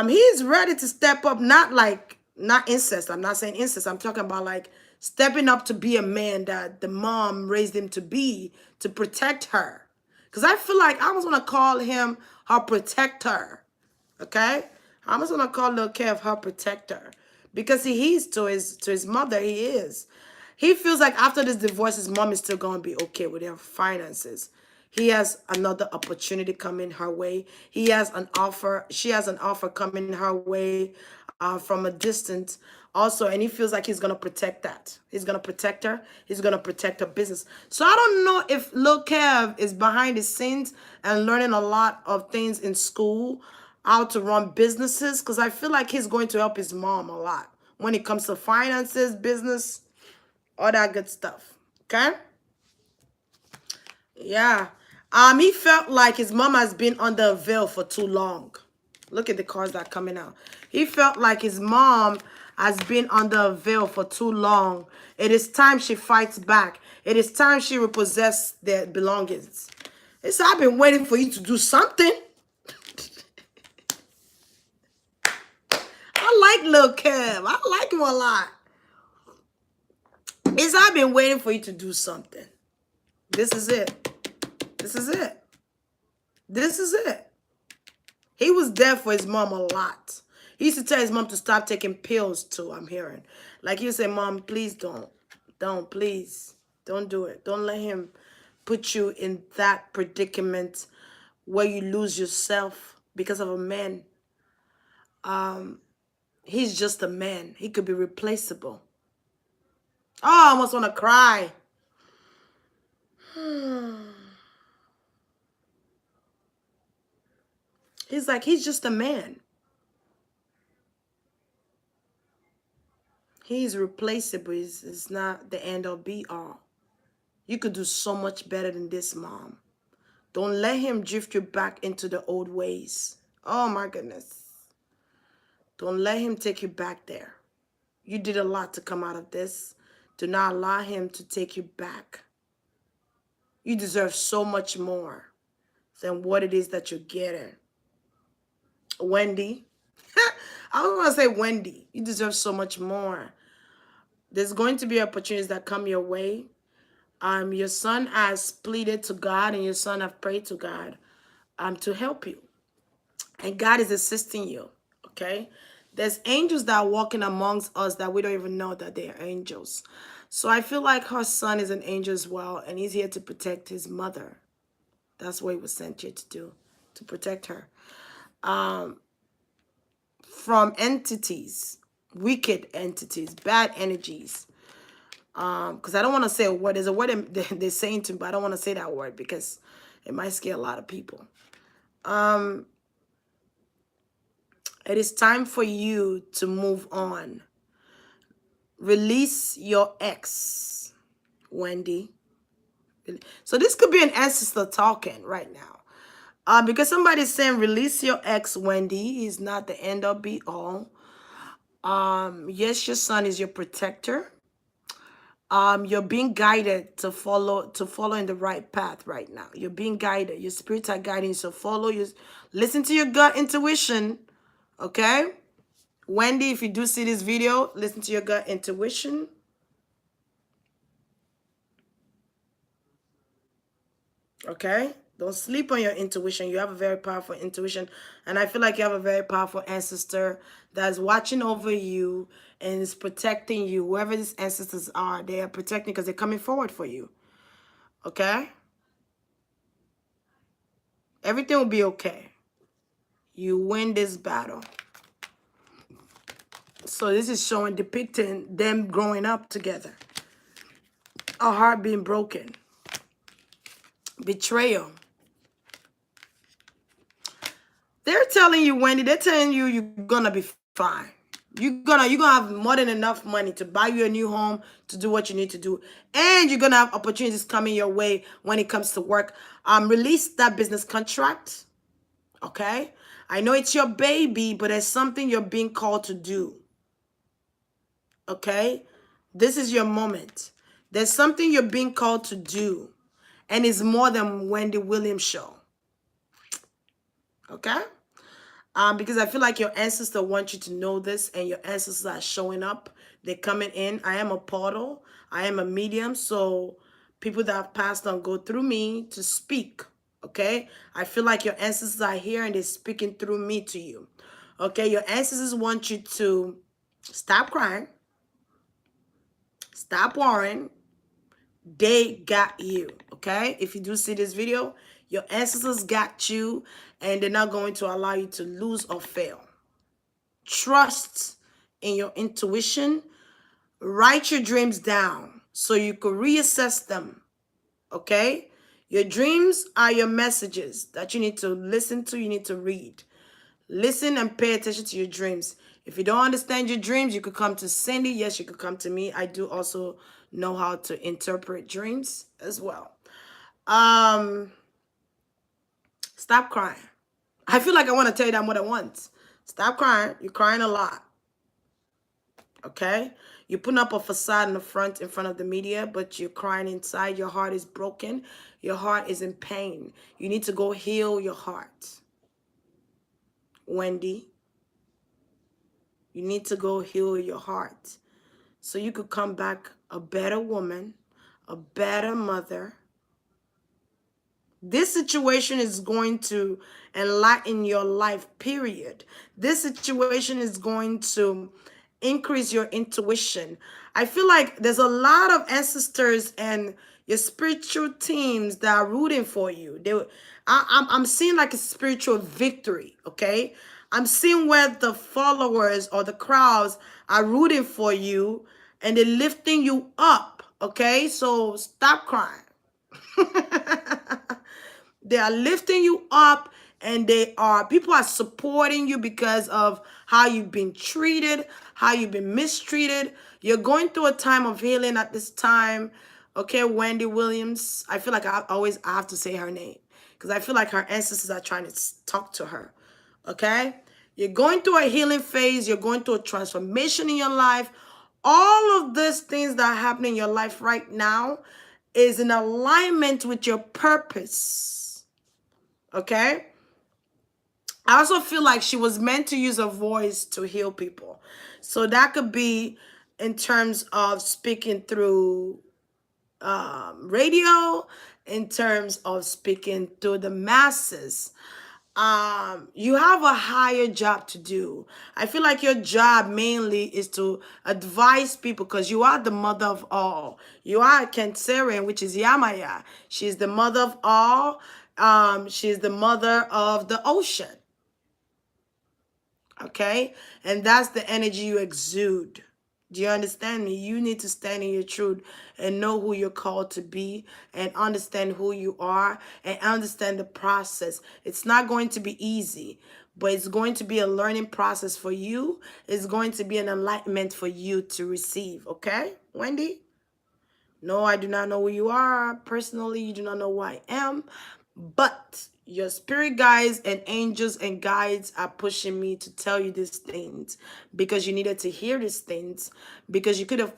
He's ready to step up, not incest. I'm not saying incest. I'm talking about like stepping up to be a man that the mom raised him to be, to protect her. Because I feel like I was going to call him her protector. Okay? I was going to call Lil Kev her protector. Because he's to his mother, he is. He feels like after this divorce, his mom is still going to be okay with her finances. He has another opportunity coming her way. He has an offer. She has an offer coming her way from a distance also. And he feels like he's going to protect that. He's going to protect her. He's going to protect her business. So I don't know if Lil Kev is behind the scenes and learning a lot of things in school, how to run businesses, because I feel like he's going to help his mom a lot when it comes to finances, business, all that good stuff. Okay? Yeah. He felt like his mom has been under a veil for too long. Look at the cards that are coming out. He felt like his mom has been under a veil for too long. It is time she fights back. It is time she repossesses their belongings. It's I've been waiting for you to do something. I like Lil Kev. I like him a lot. It's I've been waiting for you to do something. This is it. This is it. This is it. He was there for his mom a lot. He used to tell his mom to stop taking pills too, I'm hearing. Like he would say, Mom, please don't. Don't, please. Don't do it. Don't let him put you in that predicament where you lose yourself because of a man. He's just a man. He could be replaceable. Oh, I almost want to cry. He's like, he's just a man. He's replaceable. It's not the end or be all. You could do so much better than this, Mom. Don't let him drift you back into the old ways. Oh, my goodness. Don't let him take you back there. You did a lot to come out of this. Do not allow him to take you back. You deserve so much more than what it is that you're getting. Wendy. I was going to say Wendy. You deserve so much more. There's going to be opportunities that come your way. Your son has pleaded to God and your son have prayed to God to help you. And God is assisting you. Okay? There's angels that are walking amongst us that we don't even know that they are angels. So I feel like her son is an angel as well, and he's here to protect his mother. That's what he was sent here to do, to protect her. From entities, wicked entities, bad energies. Because I don't want to say a word. There's a word they're saying to me, but I don't want to say that word because it might scare a lot of people. It is time for you to move on. Release your ex, Wendy. So this could be an ancestor talking right now. Because somebody's saying release your ex, Wendy. He's not the end or be all. Yes, your son is your protector. You're being guided to follow in the right path right now. You're being guided. Your spirits are guiding you. So follow you. Listen to your gut intuition. Okay? Wendy, if you do see this video, listen to your gut intuition. Okay? Don't sleep on your intuition. You have a very powerful intuition. And I feel like you have a very powerful ancestor that's watching over you and is protecting you. Whoever these ancestors are, they are protecting because they're coming forward for you. Okay? Everything will be okay. You win this battle. So this is showing, depicting them growing up together. A heart being broken. Betrayal. They're telling you, Wendy, they're telling you you're gonna be fine. You're gonna have more than enough money to buy you a new home, to do what you need to do. And you're gonna have opportunities coming your way when it comes to work. Release that business contract. Okay? I know it's your baby, but there's something you're being called to do. Okay? This is your moment. There's something you're being called to do. And it's more than Wendy Williams show. Okay? Because I feel like your ancestors want you to know this, and your ancestors are showing up. They're coming in. I am a portal. I am a medium. So people that have passed on go through me to speak. Okay? I feel like your ancestors are here and they're speaking through me to you. Okay? Your ancestors want you to stop crying. Stop worrying. They got you. Okay? If you do see this video, your ancestors got you, and they're not going to allow you to lose or fail. Trust in your intuition. Write your dreams down so you can reassess them. Okay? Your dreams are your messages that you need to listen to, you need to read. Listen and pay attention to your dreams. If you don't understand your dreams, you could come to Cindy. Yes, you could come to me. I do also know how to interpret dreams as well. Stop crying. I feel like I want to tell you that more than once. Stop crying. You're crying a lot. Okay? You're putting up a facade in front of the media, but you're crying inside. Your heart is broken. Your heart is in pain. You need to go heal your heart. Wendy, you need to go heal your heart so you could come back a better woman, a better mother. This situation is going to enlighten your life, period. This situation is going to increase your intuition. I feel like there's a lot of ancestors and your spiritual teams that are rooting for you. I'm seeing like a spiritual victory, okay? I'm seeing where the followers or the crowds are rooting for you and they're lifting you up, okay? So stop crying. They are lifting you up, and people are supporting you because of how you've been treated, how you've been mistreated. You're going through a time of healing at this time. Okay, Wendy Williams. I feel like I have to say her name because I feel like her ancestors are trying to talk to her. Okay? You're going through a healing phase. You're going through a transformation in your life. All of these things that are happening in your life right now is in alignment with your purpose. Okay? I also feel like she was meant to use her voice to heal people. So that could be in terms of speaking through radio, in terms of speaking to the masses. You have a higher job to do. I feel like your job mainly is to advise people because you are the mother of all. You are a Cancerian, which is Yamaya. She's the mother of all. She's the mother of the ocean. Okay? And that's the energy you exude. Do you understand me? You need to stand in your truth and know who you're called to be and understand who you are and understand the process. It's not going to be easy, but it's going to be a learning process for you. It's going to be an enlightenment for you to receive. Okay, Wendy? No, I do not know who you are. Personally, you do not know who I am. But your spirit guides and angels and guides are pushing me to tell you these things because you needed to hear these things because you could have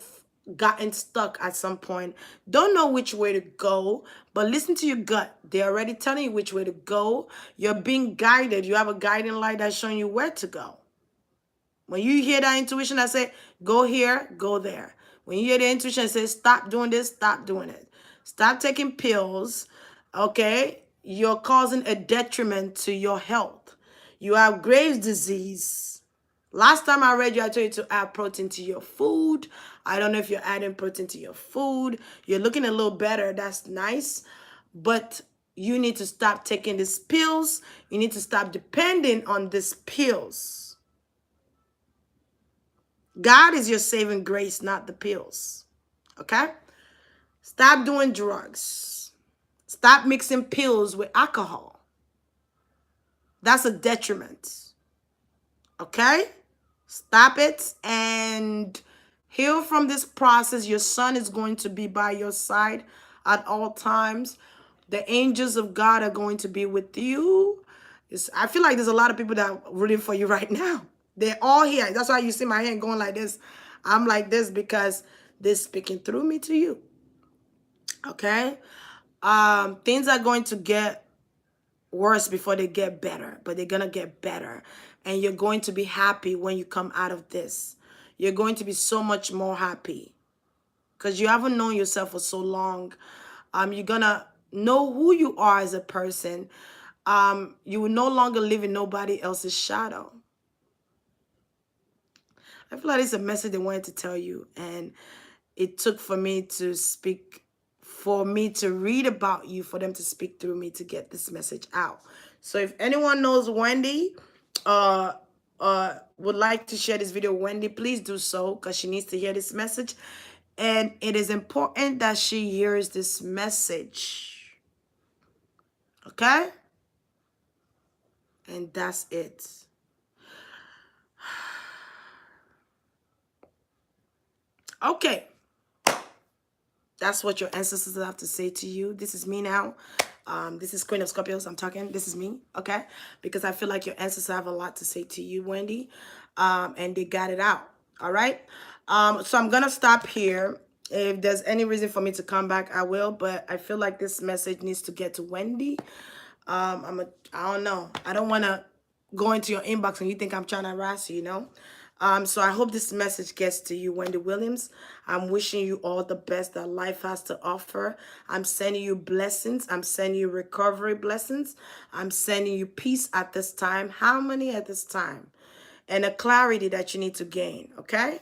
gotten stuck at some point. Don't know which way to go, but listen to your gut. They're already telling you which way to go. You're being guided. You have a guiding light that's showing you where to go. When you hear that intuition that say, go here, go there. When you hear the intuition that says, stop doing this, stop doing it. Stop taking pills, okay? You're causing a detriment to your health. You have Graves' disease. Last time I read you, I told you to add protein to your food. I don't know if you're adding protein to your food. You're looking a little better. That's nice. But you need to stop taking these pills. You need to stop depending on these pills. God is your saving grace, not the pills. Okay? Stop doing drugs. Stop mixing pills with alcohol. That's a detriment. Okay? Stop it and heal from this process. Your son is going to be by your side at all times. The angels of God are going to be with you. I feel like there's a lot of people that are rooting for you right now. They're all here. That's why you see my hand going like this. I'm like this because they're speaking through me to you. Okay? Things are going to get worse before they get better, but they're going to get better. And you're going to be happy when you come out of this. You're going to be so much more happy because you haven't known yourself for so long. You're going to know who you are as a person. You will no longer live in nobody else's shadow. I feel like it's a message they wanted to tell you, and it took for me to speak, for me to read about you, for them to speak through me to get this message out. So if anyone knows Wendy, would like to share this video with Wendy, please do so because she needs to hear this message. And it is important that she hears this message. Okay? And that's it. Okay. That's what your ancestors have to say to you. This is me now. This is Queen of Scorpios. I'm talking. This is me, okay? Because I feel like your ancestors have a lot to say to you, Wendy. And they got it out, all right? So I'm going to stop here. If there's any reason for me to come back, I will. But I feel like this message needs to get to Wendy. I don't know. I don't want to go into your inbox and you think I'm trying to harass you, you know? So I hope this message gets to you, Wendy Williams. I'm wishing you all the best that life has to offer. I'm sending you blessings. I'm sending you recovery blessings. I'm sending you peace at this time, harmony at this time, and a clarity that you need to gain, okay?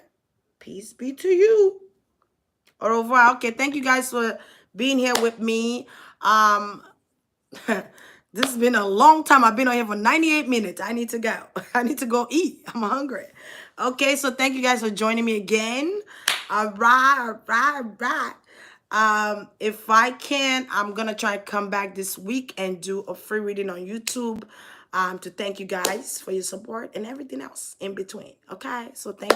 Peace be to you. Au revoir. Okay, thank you guys for being here with me. This has been a long time. I've been on here for 98 minutes. I need to go. I need to go eat. I'm hungry. Okay, so thank you guys for joining me again. All right. If I can, I'm going to try to come back this week and do a free reading on YouTube to thank you guys for your support and everything else in between. Okay, so thank you.